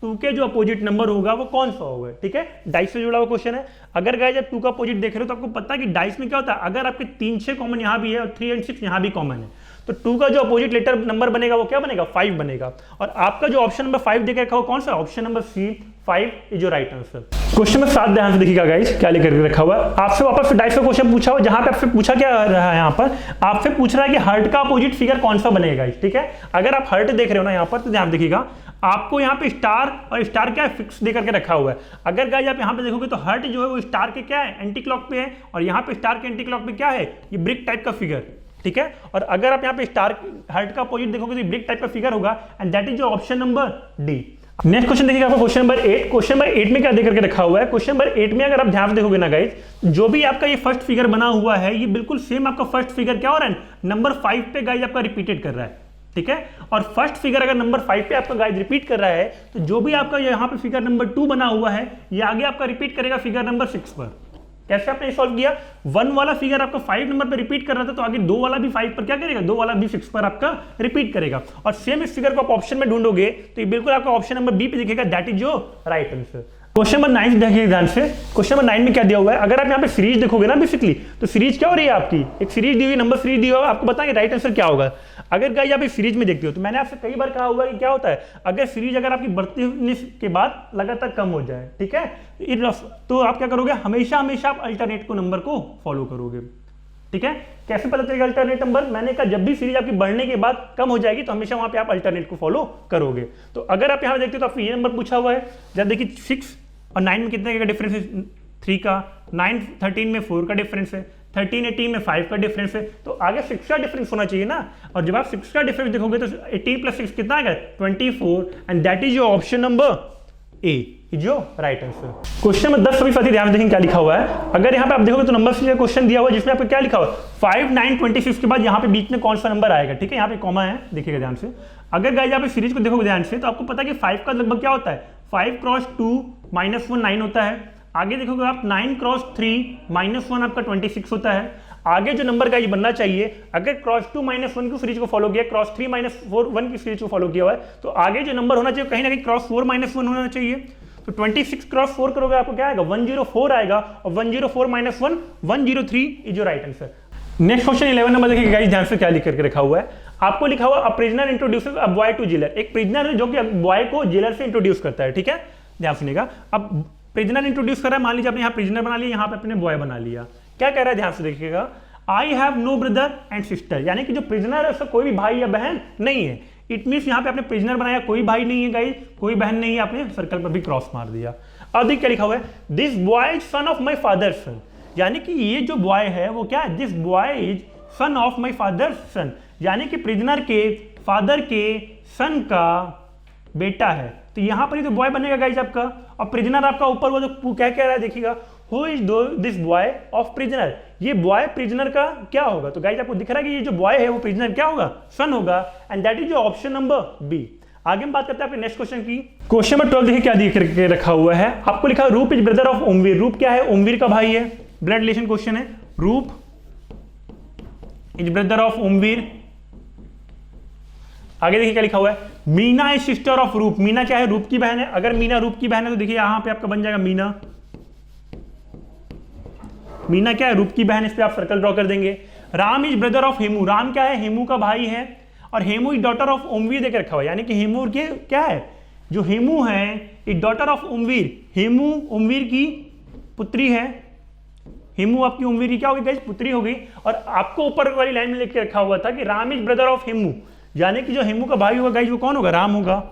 2 के जो अपोजिट नंबर होगा वो कौन सा होगा, ठीक है। डाइस से जुड़ा हुआ क्वेश्चन है। अगर गाइस आप 2 का अपोजिट देख रहे हो तो आपको पता है कि डाइस में क्या होता है, अगर आपके 3 6 कॉमन यहाँ भी है और 3 और 6 यहाँ भी कॉमन है, तो 2 का जो अपोजिट लेटर नंबर बनेगा वो क्या बनेगा, 5 बनेगा। और आपका जो ऑप्शन नंबर 5 देकर रखा हो कौन सा, option number C 5 is your right answer. Question number 7 ध्यान से देखिएगा गाइस क्या लेकर रखा हुआ है। आपसे वापस डाइस का क्वेश्चन पूछा हुआ, जहां पे आपसे पूछा क्या रहा है, यहाँ पर आपसे पूछ रहा है कि हर्ट का अपोजिट फिगर कौन सा बनेगा, ठीक है। अगर आप हर्ट देख रहे हो ना यहाँ पर, तो ध्यान देखिएगा, आपको यहाँ पे स्टार और स्टार क्या है, फिक्स देकर के रखा हुआ है। अगर गाइस आप यहाँ पे देखोगे तो हर्ट जो है वो स्टार के क्या है, एंटी क्लॉक पे है, और यहाँ पे स्टार के एंटी क्लॉक पे क्या है, ये ब्रिक टाइप का फिगर, ठीक है। और अगर आप यहाँ पे स्टार हर्ट का अपोजिट देखोगे तो ब्रिक टाइप का फिगर होगा, and that is your option number D. Next question देखिएगा आपको क्वेश्चन नंबर 8। क्वेश्चन नंबर 8 में क्या देकर के रखा हुआ है, क्वेश्चन नंबर 8 में अगर आप ध्यान से देखोगे ना गाइस, जो भी आपका ये फर्स्ट फिगर बना हुआ है, ये बिल्कुल सेम आपका फर्स्ट फिगर क्या हो रहा है, नंबर 5 पे गाइस आपका रिपीटेड कर रहा है, ठीक है। और फर्स्ट फिगर अगर नंबर 5 पे आपका गाइस रिपीट कर रहा है, तो जो भी आपका यहाँ पे फिगर नंबर 2 बना हुआ है, ये आगे आपका रिपीट करेगा फिगर नंबर 6 पर। कैसे आपने सॉल्व किया, 1 वाला फिगर आपका 5 नंबर पे रिपीट कर रहा था, तो आगे 2 वाला भी 5 पर क्या करेगा, 2 वाला भी 6 पर आपका रिपीट करेगा। और सेम इस फिगर को आप ऑप्शन में ढूंढोगे तो ये बिल्कुल आपका ऑप्शन नंबर बी पे दिखेगा, that is your right answer. Question number 9 देखिए ध्यान से। क्वेश्चन नंबर 9 में क्या दिया हुआ है, अगर आप यहाँ पे सीरीज देखोगे ना बेसिकली, तो सीरीज क्या हो रही है आपकी, एक सीरीज दी हुई, नंबर सीरीज दी हुआ है, आपको बताएंगे राइट आंसर क्या होगा। अगर गाइस आप सीरीज में देखते हो, तो मैंने आपसे कई बार कहा हुआ कि क्या होता है, अगर सीरीज अगर आपकी बढ़ती के बाद लगातार कम हो जाए, ठीक है, तो आप क्या करोगे, हमेशा हमेशा आप अल्टरनेट को नंबर को फॉलो करोगे, ठीक है। कैसे पता चलेगा अल्टरनेट नंबर, मैंने कहा जब भी सीरीज आपकी बढ़ने के बाद कम हो जाएगी तो हमेशा वहां पे आप अल्टरनेट को फॉलो करोगे। तो अगर आप यहाँ देखते हो तो आपको ये नंबर पूछा हुआ है, जब देखिए 6 और 9 में कितने का डिफरेंस है, 3 का, 9 13 में 4 का डिफरेंस है, 13 18 में 5 का डिफरेंस है, तो आगे 6 का डिफरेंस होना चाहिए ना। और जब आप 6 का डिफरेंस देखोगे तो 18 + 6 कितना आएगा, 24, and that is your option number A is your right answer. Question number 10 सभी साथी ध्यान देखें क्या लिखा हुआ है। अगर यहाँ पे आप देखोगे तो नंबर से क्वेश्चन दिया हुआ है, जिसमें आपको क्या लिखा हुआ है, 5 9 26 के बाद यहाँ पे बीच में कौन सा नंबर आएगा, ठीक है, यहाँ पे कॉमा है, देखिएगा ध्यान से। अगर गाइस यहाँ पे सीरीज को देखोगे ध्यान से, तो आपको पता है कि 5 का लगभग क्या होता है, 5 × 2 -1 9 होता है। आगे देखोगे आप 9 × 3 -1 आपका 26 होता है। आगे जो नंबर का ये बनना चाहिए, अगर ×2 -1 की सीरीज को फॉलो किया, ×3 -4 1 की सीरीज को फॉलो किया हुआ है, तो आगे जो नंबर होना चाहिए कहीं ना कहीं ×4 -1 होना चाहिए। तो 26 × 4 करोगे आपको क्या आएगा, 104 आएगा, और 104 - 1 103 is your right answer. Next question 11 number देखिए गाइस ध्यान से क्या लिख करके रखा हुआ है। आपको लिखा हुआ a prisoner introduces a boy to jailer, एक प्रिजनर है जो कि बॉय को जेलर से इंट्रोड्यूस करता है, ठीक है, ध्यान सुनिएगा। अब प्रिजनर इंट्रोड्यूस कर रहा है, मान लीजिए आपने यहाँ प्रिजनर बना लिया, यहाँ पे अपने बॉय बना लिया, क्या कह रहा है ध्यान से देखिएगा, I have no brother and sister, यानी कि जो प्रिजनर है उसका कोई भी भाई या बहन नहीं है। इट मीन्स यहाँ पे आपने प्रिजनर बनाया, कोई भाई नहीं है गाइस, कोई बहन नहीं है, आपने सर्कल पर भी क्रॉस मार दिया। अब देखिए क्या लिखा हुआ है, this boy is son of my father son, यानी कि ये जो बॉय है वो क्या है, this boy is son of my father son, यानी कि प्रिजनर के फादर के सन का बेटा है। तो यहाँ पर ही तो बॉय बनेगा गाइस आपका, और प्रिजनर आपका ऊपर वो जो क्या कह रहा है देखिएगा, who is this boy of prisoner, ये बॉय प्रिजनर का क्या होगा। तो गाइस आपको दिख रहा है कि ये जो बॉय है वो प्रिजनर क्या होगा, सन होगा, and that is your option number B. आगे हम बात करते हैं आपके नेक्स्ट क्वेश्चन की। क्वेश्चन नंबर 12 देखिए क्या दिख के रखा हुआ है। आपको लिखा है रूप इज ब्रदर ऑफ ओमवीर, रूप क्या है, ओमवीर का भाई है, ब्लड रिलेशन क्वेश्चन है। रूप इज ब्रदर ऑफ ओमवीर आगे देखिए क्या लिखा हुआ है, मीना इज सिस्टर ऑफ रूप। मीना क्या है? रूप की बहन है। अगर मीना रूप की बहन है तो देखिए यहां पे आपका बन जाएगा मीना। मीना क्या है? रूप की बहन। इस पे आप सर्कल ड्रॉ कर देंगे। Ram is brother of Hemu. Ram क्या है? हेमू का भाई है। और Hemu is daughter of Omvir देकर रखा हुआ है, यानी कि हेमू के क्या है? जो हेमू है is daughter of Omvir. Hemu Omvir की पुत्री है। हेमू आपकी ओमवीर की क्या होगी गाइस? पुत्री होगी। और आपको ऊपर वाली लाइन में लिख के रखा हुआ था कि Ram is brother of Hemu, यानी कि जो हेमू का भाई होगा गाइस वो कौन होगा? राम होगा।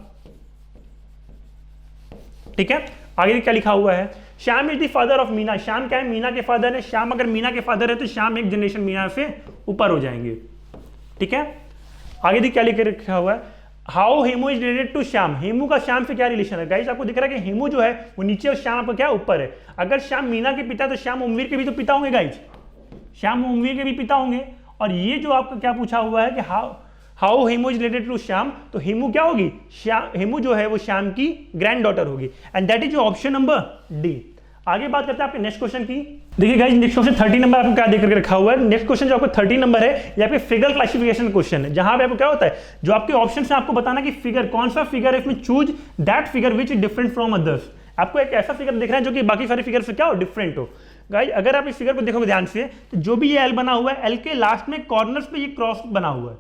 ठीक है, आगे क्या लिखा हुआ है, Shyam is the father of Meena. Shyam क्या है? मीना के फादर है। श्याम अगर मीना के फादर है तो श्याम एक जनरेशन मीना से ऊपर हो जाएंगे। ठीक है, आगे देखिए क्या लिख के रखा हुआ है, how Hemu is related to Shyam. Hemu का श्याम से क्या रिलेशन है गाइस? आपको दिख रहा है कि हेमू जो है वो नीचे और श्याम आपका क्या ऊपर है। अगर श्याम मीना के पिता है तो श्याम ओमवीर के भी तो पिता होंगे गाइस। श्याम ओमवीर के भी पिता होंगे। और ये जो आपका क्या पूछा हुआ है कि how Hemu is related to Shyam, तो हेमू क्या होगी? हेमू जो है वो श्याम की ग्रैंड डॉटर होगी। And that is option number D. आगे बात करते हैं आपके नेक्स्ट क्वेश्चन की। देखिए गाइस नेक्स्ट क्वेश्चन 30 नंबर आपको क्या देख करके रखा हुआ है। नेक्स्ट क्वेश्चन जो आपको 30 नंबर है यहाँ पे फिगर क्लासिफिकेशन क्वेश्चन है, जहां पे आपको क्या होता है, जो आपके ऑप्शन है आपको बताना कि फिगर कौन सा फिगर है, इसमें choose that figure which is different from others. आपको एक ऐसा फिगर दिख रहा है जो कि बाकी सारे फिगर से क्या हो? डिफरेंट हो। गाइस अगर आप इस फिगर को देखोगे ध्यान से तो जो भी ये एल बना हुआ है, एल के लास्ट में कॉर्नर्स पे ये क्रॉस बना हुआ है।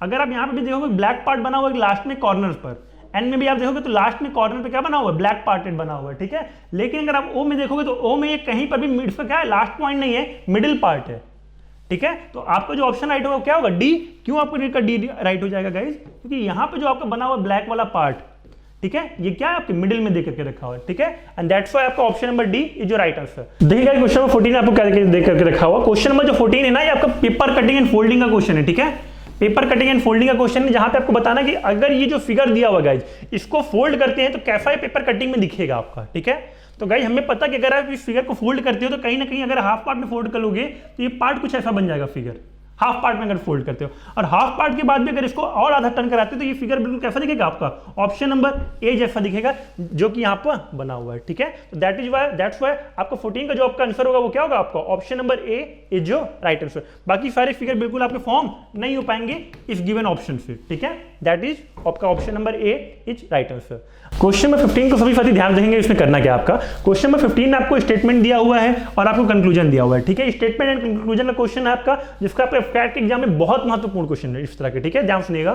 अगर आप यहाँ पे भी देखोगे ब्लैक पार्ट बना हुआ है लास्ट में कॉर्नर्स पर। एन में भी आप देखोगे तो लास्ट में कॉर्नर पे क्या बना हुआ है? ब्लैक पार्टेड बना हुआ है। ठीक है, लेकिन अगर आप ओ में देखोगे तो ओ में ये कहीं पर भी इसका क्या है? लास्ट पॉइंट नहीं है, मिडिल पार्ट है। ठीक है, तो आपका जो ऑप्शन राइट होगा क्या होगा? डी। क्यों आपको डी राइट हो जाएगा गाइस? क्योंकि यहाँ पे जो आपका बना हुआ ब्लैक वाला पार्ट, ठीक है, ये क्या है? आपके मिडिल में देख करके रखा हुआ है। ठीक है, एंड दैट्स व्हाई आपका option number D is your right answer. देखिएगा क्वेश्चन नंबर 14 आपको क्या देख करके रखा हुआ। क्वेश्चन नंबर जो 14 है ना, ये आपका पेपर कटिंग एंड फोल्डिंग का क्वेश्चन है। ठीक है, पेपर कटिंग एंड फोल्डिंग का क्वेश्चन है, जहां पे आपको बताना कि अगर ये जो फिगर दिया हुआ गाइज इसको फोल्ड करते हैं तो कैसा ये पेपर कटिंग में दिखेगा आपका। ठीक है, तो गाइज हमें पता कि अगर आप इस फिगर को फोल्ड करते हो तो कहीं ना कहीं अगर हाफ पार्ट में फोल्ड करोगे तो ये पार्ट कुछ ऐसा बन जाएगा फिगर, हाफ पार्ट में अगर फोल्ड करते हो। और हाफ पार्ट के बाद भी अगर इसको और आधा टर्न कराते हो तो ये फिगर बिल्कुल कैसा दिखेगा आपका? ऑप्शन नंबर ए जैसा दिखेगा, जो कि यहाँ पर बना हुआ है। ठीक है, तो दैट्स व्हाई आपका 14 का जो आपका आंसर होगा वो क्या होगा? आपका ऑप्शन नंबर ए इज जो राइट आंसर। बाकी सारे फिगर बिल्कुल आपके फॉर्म नहीं हो पाएंगे इस गिवन ऑप्शन से। ठीक है, दैट इज आपका option number A is right answer. Question number 15 को सभी साथी ध्यान देंगे, इसमें करना क्या आपका। क्वेश्चन नंबर 15 में आपको स्टेटमेंट दिया हुआ है और आपको कंक्लूजन दिया हुआ है। ठीक है, स्टेटमेंट एंड कंक्लूजन का क्वेश्चन है आपका, जिसका आपके कैट के एग्जाम में बहुत महत्वपूर्ण क्वेश्चन है इस तरह के। ठीक है, ध्यान सुनिएगा।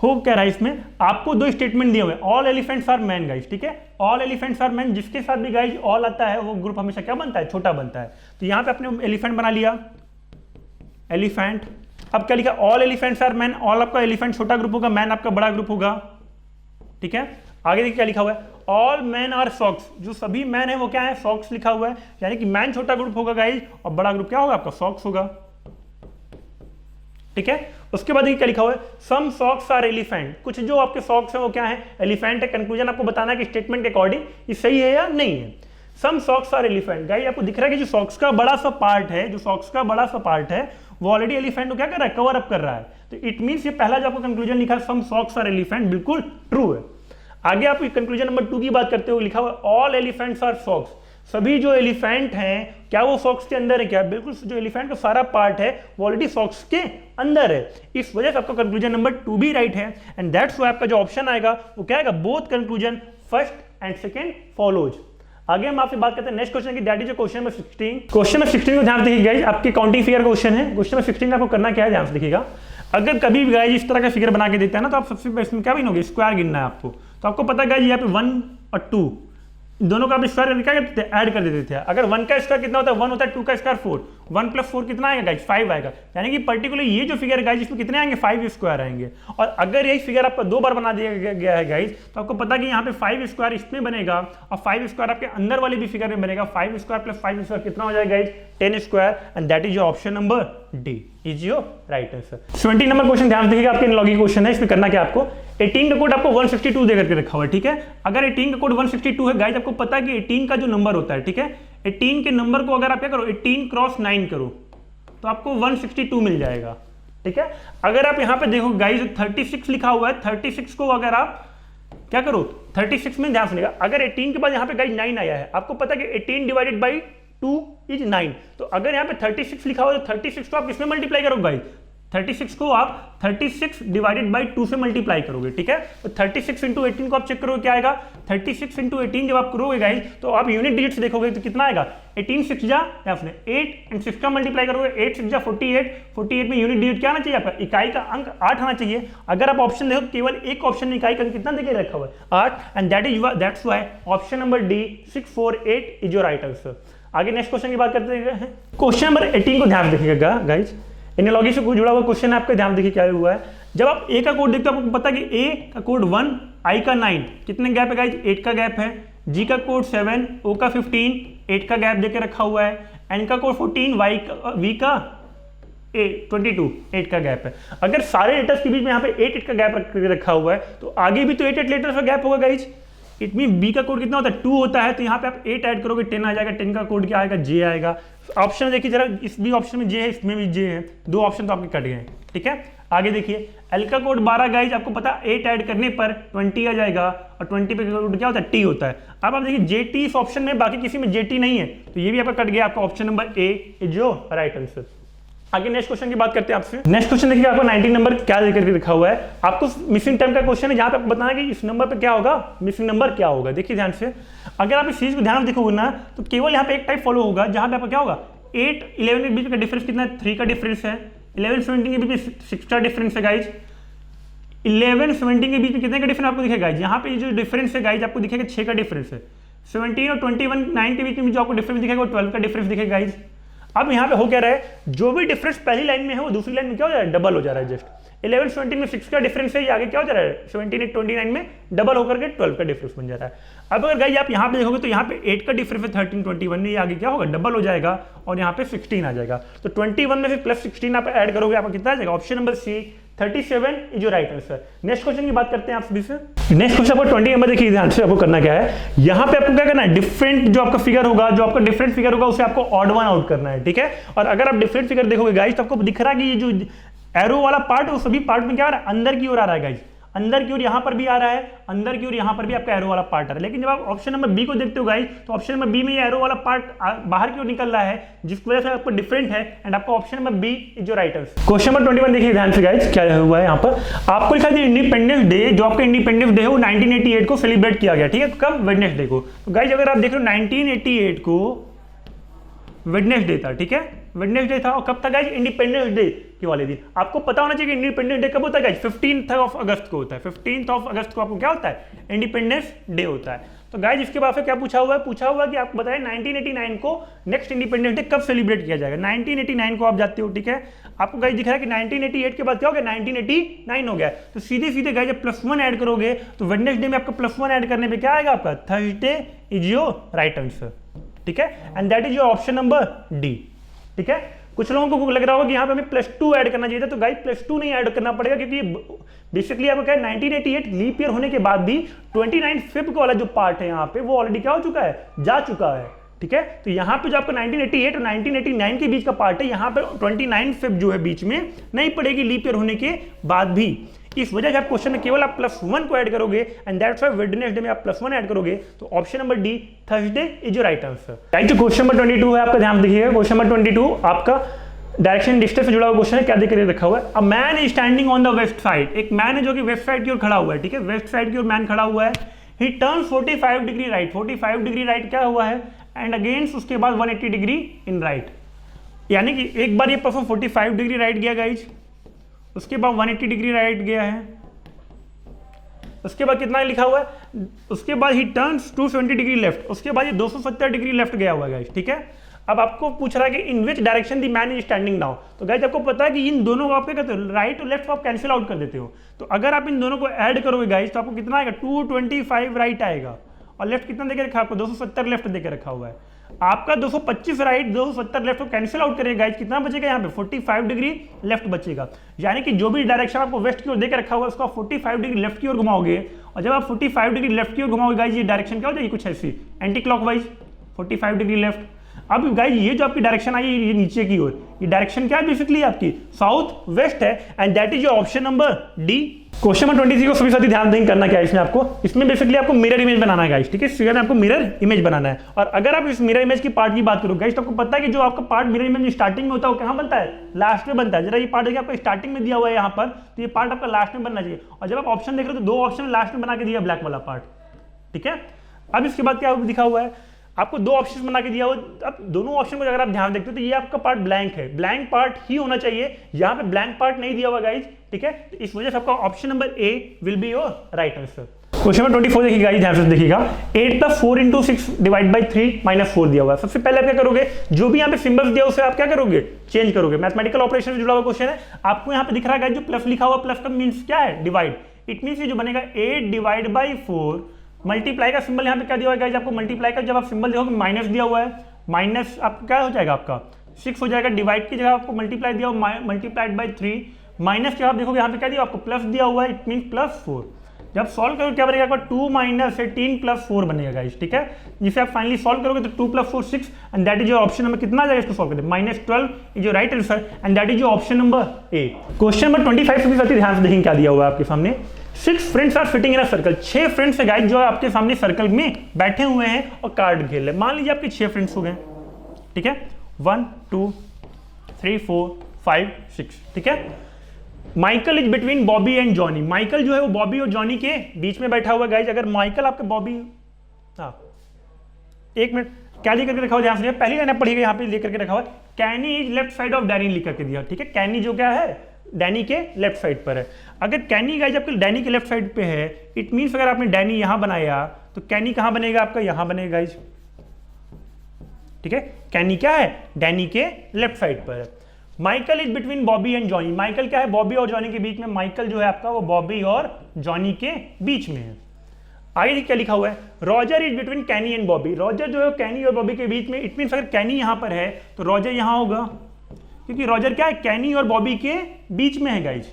हो क्या रहा है इसमें, आपको दो स्टेटमेंट दिए हुए हैं। All elephants are man guys. ठीक है, ऑल एलिफेंट्स आर मैन, जिसके साथ भी गाइस ऑल आता है वो ग्रुप हमेशा क्या बनता है? छोटा बनता है। तो यहाँ पे आपने एलिफेंट बना लिया, एलिफेंट। अब क्या लिखा? All elephants are man. All आपका एलिफेंट छोटा ग्रुप होगा, मैन आपका बड़ा ग्रुप होगा। ठीक है, आगे देखिए क्या लिखा हुआ है, ऑल मैन आर सॉक्स। जो सभी मैन है वो क्या है? सॉक्स लिखा हुआ है, यानी कि मैन छोटा ग्रुप होगा गाइस और बड़ा ग्रुप क्या होगा? आपका सॉक्स होगा। ठीक है, उसके बाद क्या लिखा हुआ है, सम सॉक्स आर एलिफेंट। कुछ जो आपके सॉक्स है वो क्या है? एलिफेंट है। कंक्लूजन आपको बताना है कि स्टेटमेंट के अकॉर्डिंग ये सही है या नहीं है। सम सॉक्स आर एलिफेंट। गाइस आपको दिख रहा है कि जो सॉक्स का बड़ा सा पार्ट है, जो सॉक्स का बड़ा सा पार्ट है वो ऑलरेडी एलिफेंट को क्या कर रहा है? कवर अप कर रहा है। तो इट मींस ये पहला जो आपको कंक्लूजन लिखा है सम सॉक्स आर एलिफेंट, बिल्कुल ट्रू है। आगे आप कंक्लूजन नंबर 2 की बात करते हुए लिखा हुआ ऑल एलिफेंट्स आर सॉक्स। सभी जो एलिफेंट हैं क्या वो सॉक्स के अंदर है? क्या बिल्कुल, जो एलिफेंट का सारा पार्ट है वो ऑलरेडी सॉक्स के अंदर है। इस वजह से आपका कंक्लूजन नंबर 2 भी राइट है। एंड दैट्स व्हाई आपका जो ऑप्शन आएगा वो क्या आएगा? Both conclusion first and second follows. आगे हम आपसे बात करते हैं नेक्स्ट क्वेश्चन की, that is question number 16। Question number 16 को ध्यान देखिए गाइस, आपकी काउंटिंग फिगर क्वेश्चन है। क्वेश्चन नंबर 16 में आपको करना क्या है? ध्यान से देखिएगा। अगर कभी भी गाइस इस तरह का फिगर बना के देता है ना, तो आप सबसे इसमें क्या गिनोगे? स्क्वायर गिनना है आपको। तो आपको पता है गाइस यहाँ पे 1 और 2 दोनों का आप स्क्वायर क्या करते थे? ऐड कर देते थे। अगर 1 का स्क्वायर कितना होता है? 1 होता है, 2 का स्क्वायर 4, 1 + 4 कितना आएगा गाइस? 5 आएगा। यानी कि पर्टिकुलर ये जो फिगर है गाइस इसमें कितने आएंगे? 5 स्क्वायर आएंगे। और अगर यही फिगर आपका 2 बार बना दिया गया है गाइस, तो आपको पता है कि यहाँ पे 5 स्क्वायर इसमें बनेगा और 5 स्क्वायर आपके अंदर वाले भी फिगर में बनेगा। 5 स्क्वायर + 5 स्क्वायर कितना हो जाएगा guys? 10 square. And that is your option number D is your right answer. 20 number question ध्यान देखिएगा, आपके लॉगिंग क्वेश्चन है। इसमें करना क्या आपको? 18 का कोड आपको 162 देकर के रखा हुआ है। ठीक है, अगर 18 का कोड 162 है गाइस, आपको पता है कि 18 का जो नंबर होता है, ठीक है, 18 के नंबर को अगर आप क्या करो 18 × 9 करो तो आपको 162 मिल जाएगा। ठीक है, अगर आप यहाँ पे देखो गाइस 36 लिखा हुआ है, 36 को अगर आप क्या करो 36 में ध्यान सुनिएगा, अगर 18 के बाद यहाँ पे गाइस 9 आया है, आपको पता है कि 18 डिवाइडेड बाई 2 इज 9। तो अगर यहाँ पे 36 लिखा हुआ है तो 36 को आप किसमें मल्टीप्लाई करो गाइस? 36 को आप 36 डिवाइडेड बाई 2 से मल्टीप्लाई करोगे, ठीक है। तो 36 इंटू 18 को आप चेक करोगे क्या आएगा, 36 इंटू 18 जब आप करोगे गाइज तो आप यूनिट डिजिट्स देखोगे तो कितना आएगा, 18 6 जा या आपने 8 एंड 6 का मल्टीप्लाई करोगे, 8 6 जा 48, 48 में यूनिट डिजिट क्या आना चाहिए आपका, इकाई का अंक 8 आना चाहिए। अगर आप ऑप्शन देखो केवल एक ऑप्शन में इकाई का अंक कितना देके रखा हुआ है 8, and that's why option number D 648 is your right answer. आगे नेक्स्ट क्वेश्चन की बात करते हैं। क्वेश्चन नंबर 18 को ध्यान देखिएगा गाइज, एनालॉजी से जुड़ा हुआ क्वेश्चन है आपका, ध्यान देखिए क्या हुआ है। जब आप ए का कोड देखते हो आपको पता है कि ए का कोड 1, आई का 9, कितने गैप है गाइज, 8 का गैप है। जी का कोड 7, ओ का 15, 8 का गैप देके रखा हुआ है। एन का कोड 14, वाई का, वी का 22, 8 का गैप है। अगर सारे लेटर्स के बीच में यहाँ पे 8 का गैप रखा हुआ है तो आगे भी तो 8 लेटर्स का गैप होगा गाइज। इट मीन बी का कोड कितना होता है 2 होता है, तो यहाँ पे आप 8 ऐड करोगे 10 आ जाएगा। 10 का कोड क्या आएगा, जे आएगा। ऑप्शन देखिए जरा, इस भी ऑप्शन में जे है, इसमें भी जे है, 2 ऑप्शन तो आपके कट गए, ठीक है। आगे देखिए एल का कोड 12 गाइज, आपको पता 8 ऐड करने पर 20 आ जाएगा, और 20 पे कोड क्या होता है, टी होता है। अब आप देखिए जे टी इस ऑप्शन में, बाकी किसी में जे टी नहीं है, तो ये भी आपका कट गया। आपका ऑप्शन नंबर ए इज जो राइट आंसर। आगे नेक्स्ट क्वेश्चन की बात करते हैं आपसे। नेक्स्ट क्वेश्चन देखिए आपको 19 नंबर क्या लेकर के लिखा हुआ है, आपको मिसिंग टर्म का क्वेश्चन है, जहां पे आपको बताना है कि इस नंबर पे क्या होगा, मिसिंग नंबर क्या होगा। देखिए ध्यान से, अगर आप इस चीज को ध्यान से देखोगे ना तो केवल यहाँ पे एक टाइप फॉलो होगा, जहां पे आपका क्या होगा 8 11 के बीच का डिफरेंस कितना है, 3 का डिफरेंस है। 11 17 के बीच में 6 का डिफरेंस है गाइज। 11 17 के बीच में कितने का डिफरेंस आपको दिखेगा गाइज, यहाँ पे जो डिफरेंस है गाइज आपको दिखेगा 6 का डिफरेंस है। 17 और 21 9 के बीच में जो आपको डिफरेंस दिखेगा वो 12 का डिफरेंस दिखेगा गाइज। अब यहाँ पे हो क्या रहा है, जो भी डिफरेंस पहली लाइन में है वो दूसरी लाइन में क्या हो जा रहा है, डबल हो जा रहा है। जस्ट 11 17 में 6 का डिफरेंस है, ये आगे क्या हो जा रहा है 17 29 में डबल होकर के 12 का डिफरेंस बन जा रहा है। अब अगर गाइस आप यहाँ पे देखोगे तो यहाँ पे 8 का डिफरेंस है 13 21 में, ये आगे क्या होगा डबल हो जाएगा और यहाँ पे 16 आ जाएगा। तो 21 में फिर प्लस 16 आप ऐड करोगे, आपका कितना आ जाएगा, option number C 37 is your right answer. Next question की बात करते हैं आप सभी से। नेक्स्ट क्वेश्चन आपको 20 नंबर देखिए, ध्यान से आपको करना क्या है, यहाँ पे आपको क्या करना है, डिफरेंट जो आपका फिगर होगा, जो आपका डिफरेंट फिगर होगा उसे आपको ऑड वन आउट करना है, ठीक है। और अगर आप डिफरेंट फिगर देखोगे गाइस तो आपको दिख रहा है कि ये जो एरो वाला पार्ट है वो सभी पार्ट में क्या आ रहा है, अंदर की ओर आ रहा है गाइस, अंदर की ओर यहाँ पर भी आ रहा है, अंदर की ओर यहाँ पर भी आपका एरो वाला पार्ट आ रहा है। लेकिन जब आप ऑप्शन नंबर बी को देखते हो गाइस तो ऑप्शन नंबर बी में ये एरो वाला पार्ट बाहर की ओर निकल रहा है, जिसकी वजह से आपको डिफरेंट है, एंड आपका option number B is your right answer. Question number 21 देखिए ध्यान से गाइस, क्या हुआ है यहाँ पर, आपको लिखा है इंडिपेंडेंस डे, जो आपका इंडिपेंडेंस डे है वो 1988 को सेलिब्रेट किया गया, ठीक है। कब, वेडनेसडे को। तो गाइस अगर आप देख रहे हो 1988 को वेडनेसडे था, ठीक है, वेडनेसडे था। और कब था गाइस, इंडिपेंडेंस डे के वाले दिन। आपको पता होना चाहिए कि इंडिपेंडेंस डे कब होता है गाइस, 15 ऑफ अगस्त को होता है। 15 ऑफ अगस्त को आपको क्या होता है, इंडिपेंडेंस डे होता है। तो गाइस इसके बाद से क्या पूछा हुआ है, पूछा हुआ है कि आपको बताएं 1989 को नेक्स्ट इंडिपेंडेंस डे कब सेलिब्रेट किया जाएगा। 1989 को आप जाते हो, ठीक है, आपको गाइस दिख रहा है कि 1988 के बाद क्या हो गया, 1989 हो गया। तो सीधे सीधे गाइस जब +1 ऐड करोगे तो वेडनेसडे में आपका +1 ऐड करने पे क्या आएगा, आपका Thursday is your right answer, ठीक है, and that is your option number D, ठीक है। कुछ लोगों को लग रहा होगा कि यहाँ पे हमें +2 ऐड करना चाहिए था, तो गाइस +2 नहीं ऐड करना पड़ेगा, क्योंकि बेसिकली आपको क्या है 1988 लीप ईयर होने के बाद भी 29 फेब वाला जो पार्ट है यहाँ पे वो ऑलरेडी क्या हो चुका है, जा चुका है, ठीक है। तो यहाँ पे जो आपका 1988 और 1989 के बीच का पार्ट है, यहाँ पे 29 फेब जो है बीच में नहीं पड़ेगी लीप ईयर होने के बाद भी। इस वजह से आप क्वेश्चन में केवल आप +1 को ऐड करोगे, एंड दैट्स व्हाई वेडनेसडे में आप +1 ऐड करोगे, तो option number D Thursday is your right answer. Right, जो क्वेश्चन नंबर 22 है आपका ध्यान देखिएगा, क्वेश्चन नंबर 22 आपका डायरेक्शन डिस्टेंस से जुड़ा हुआ क्वेश्चन है। क्या देख रखा हुआ है, a man is standing on the west side, एक मैन है जो कि वेस्ट साइड की ओर खड़ा हुआ है, ठीक है, वेस्ट साइड की ओर मैन खड़ा हुआ है। ही turns 45 degree right, 45 degree right क्या हुआ है, एंड अगेंस्ट उसके बाद 180 डिग्री इन राइट, यानी कि एक बार ये परफॉर्म 45 डिग्री राइट गया गाइज, उसके बाद 180 डिग्री राइट गया है, उसके बाद कितना लिखा हुआ है, उसके बाद ही टर्न्स 270 डिग्री लेफ्ट, उसके बाद ये 270 डिग्री लेफ्ट गया हुआ है गाइज, ठीक है। अब आपको पूछ रहा है कि in which direction the man is standing now, तो गाइज आपको पता है कि इन दोनों को आप क्या कहते हो, राइट और लेफ्ट को आप कैंसिल आउट कर देते हो। तो अगर आप इन दोनों को ऐड करोगे गाइज तो आपको कितना आएगा, 225 राइट आएगा, और लेफ्ट कितना देके रखा है आपको, 270 लेफ्ट देके रखा हुआ है। आपका 225 राइट 270 लेफ्ट को कैंसिल आउट करेगा गाइज, कितना बचेगा यहाँ पे 45 डिग्री लेफ्ट बचेगा। यानी कि जो भी डायरेक्शन आपको वेस्ट की ओर देकर रखा हुआ है उसको आप 45 डिग्री लेफ्ट की ओर घुमाओगे, और जब आप 45 डिग्री लेफ्ट की ओर घुमाओगे गाइज ये डायरेक्शन क्या हो जाएगी, कुछ ऐसी एंटी क्लॉकवाइज 45 डिग्री लेफ्ट। अब गाइज ये जो आपकी डायरेक्शन आई ये नीचे की ओर, ये डायरेक्शन क्या है बेसिकली आपकी साउथ वेस्ट है, and that is your option number D. Question number 23 को सभी साथी ध्यान देंगे करना क्या है इसमें आपको, इसमें बेसिकली आपको मिरर इमेज बनाना है गाइस, ठीक है, फिगर में आपको मिरर इमेज बनाना है। और अगर आप इस मिरर इमेज की पार्ट की बात करो गाइस तो आपको पता है कि जो आपका पार्ट मिरर इमेज स्टार्टिंग में होता है वो कहाँ बनता है, लास्ट में बनता है। जरा ये पार्ट देखिए आपको स्टार्टिंग में दिया हुआ है यहाँ पर, तो ये पार्ट आपका लास्ट में बनना चाहिए। और जब आप ऑप्शन देख रहे हो तो 2 ऑप्शन लास्ट में बना के दिया ब्लैक वाला पार्ट, ठीक है। अब इसके बाद क्या लिखा हुआ है, आपको 2 ऑप्शन बना के दिया हो। अब दोनों ऑप्शन को अगर आप ध्यान देखते हो तो ये आपका पार्ट ब्लैंक है, ब्लैंक पार्ट ही होना चाहिए, यहाँ पे ब्लैंक पार्ट नहीं दिया हुआ गाइज, ठीक है। तो इस वजह से आपका option number A will be your right answer. Question number 24 देखिएगा गाइज, ध्यान से देखिएगा। 8 + 4 × 6 डिवाइड बाई 3 - 4 दिया हुआ है। सबसे पहले आप क्या करोगे, जो भी यहाँ पे सिंबल्स दिया उसे आप क्या करोगे, चेंज करोगे। मैथमेटिकल ऑपरेशन से जुड़ा हुआ क्वेश्चन है, आपको यहाँ पे दिख रहा है जो प्लस लिखा हुआ, प्लस का मीन्स क्या है, डिवाइड। इट मीन्स ये जो बनेगा 8 / 4 मल्टीप्लाई का सिंबल यहाँ पे क्या दिया हुआ है गाइस, आपको मल्टीप्लाई का जब आप सिंबल देखोगे माइनस दिया हुआ है, माइनस आपको क्या हो जाएगा आपका 6 हो जाएगा, डिवाइड की जगह आपको मल्टीप्लाई दिया हुआ मल्टीप्लाइड बाई 3, माइनस के आप देखोगे यहाँ पे क्या दिया आपको प्लस दिया हुआ है, इट मीन +4। जब सॉल्व करोगे क्या बनेगा आपका 2 - 18 + 4 बनेगा गाइस, ठीक है। जिसे आप फाइनली सॉल्व करोगे तो 2 + 4 6 and that is your option number, कितना आ जाएगा इसको सॉल्व करते -12 is your right answer and that is your option number A. Question number 25 भी साथी ध्यान से देखेंगे क्या दिया हुआ है आपके सामने। 6 friends are sitting in a circle, 6 friends है गाइस जो आपके सामने सर्कल में बैठे हुए हैं और कार्ड खेल रहे हैं। मान लीजिए आपके 6 फ्रेंड्स हो गए, ठीक है, 1 2 3 4 5 6, ठीक है। Michael is between Bobby and Johnny, Michael जो है वो बॉबी और जॉनी के बीच में बैठा हुआ है गाइस। अगर माइकल आपके बॉबी, हाँ एक मिनट, क्या लिख करके रखा हुआ ध्यान से, पहली लाइन पढ़िएगा, यहाँ पे लिख करके रखा हुआ है Kenny is left side of Danny लिख करके दिया, ठीक है। कैनी जो क्या है डैनी के लेफ्ट साइड पर है। अगर कैनी गाइस आपके डैनी के लेफ्ट साइड पे है, इट मींस अगर आपने डैनी यहां बनाया तो कैनी कहां बनेगा आपका, यहां बनेगा गाइस, ठीक है। कैनी क्या है, डैनी के लेफ्ट साइड पर है। Michael is between Bobby and Johnny, Michael क्या है बॉबी और जॉनी के बीच में, माइकल जो है आपका वो बॉबी और जॉनी के बीच में है। आगे क्या लिखा हुआ है, Roger is between Kenny and Bobby, Roger जो है कैनी और बॉबी के बीच में, इट मींस अगर कैनी यहां पर है तो रॉजर यहां होगा, क्योंकि रॉजर क्या है कैनी और बॉबी के बीच में है गाइज।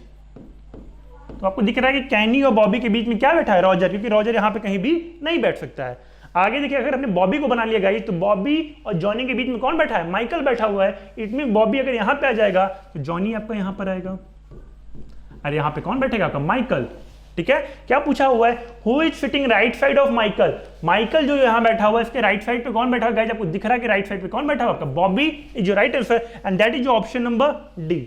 तो आपको दिख रहा है कि कैनी और बॉबी के बीच में क्या बैठा है, रॉजर, क्योंकि रॉजर यहां पे कहीं भी नहीं बैठ सकता है। आगे देखिए अगर हमने बॉबी को बना लिया गाइज तो बॉबी और जॉनी के बीच में कौन बैठा है, माइकल बैठा हुआ है। इट मीन बॉबी अगर यहां पे आ जाएगा तो जॉनी आपका यहां पर आएगा, अरे यहां पे कौन बैठेगा आपका, माइकल, ठीक है। क्या पूछा हुआ है, who is sitting right side of Michael, Michael जो यहां बैठा हुआ है इसके राइट साइड पे कौन बैठा हुआ है गाइस, आपको दिख रहा है कि राइट साइड पे कौन बैठा हुआ है आपका, Bobby is your right answer and that is your option number D.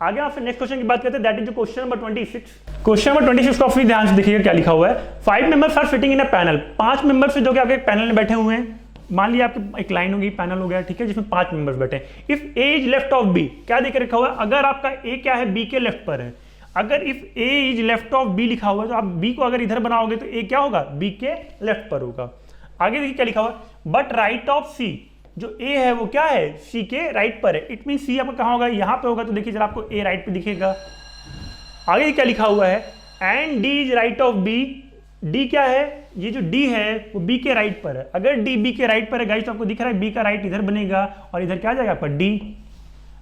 आगे आपसे नेक्स्ट क्वेश्चन की बात करते हैं, दैट इज जो क्वेश्चन नंबर 26। क्वेश्चन नंबर 26 को आप ध्यान से देखिएगा क्या लिखा हुआ है। 5 members are sitting in a panel, 5 members जो कि आपके एक पैनल में बैठे हुए हैं। मान लिया आपके एक लाइन होगी, पैनल हो गया, ठीक है, जिसमें 5 मेंबर्स बैठे हैं। If A is left of B, क्या देकर रखा हुआ है, अगर आपका ए क्या है बी के लेफ्ट पर है, अगर if A is left of B लिखा हुआ है तो आप बी को अगर इधर बनाओगे तो ए क्या होगा, बी के लेफ्ट पर होगा। आगे देखिए क्या लिखा हुआ है, बट राइट ऑफ सी, जो ए है वो क्या है सी के राइट पर है, इट मीन सी आपका कहां होगा, यहां पे होगा। तो देखिए जरा आपको ए राइट पे दिखेगा। आगे क्या लिखा हुआ है, and D is right of B, D क्या है, ये जो डी है वो बी के राइट पर है। अगर डी बी के राइट पर है गाइस तो आपको दिख रहा है बी का राइट इधर बनेगा और इधर क्या जाएगा आपका डी।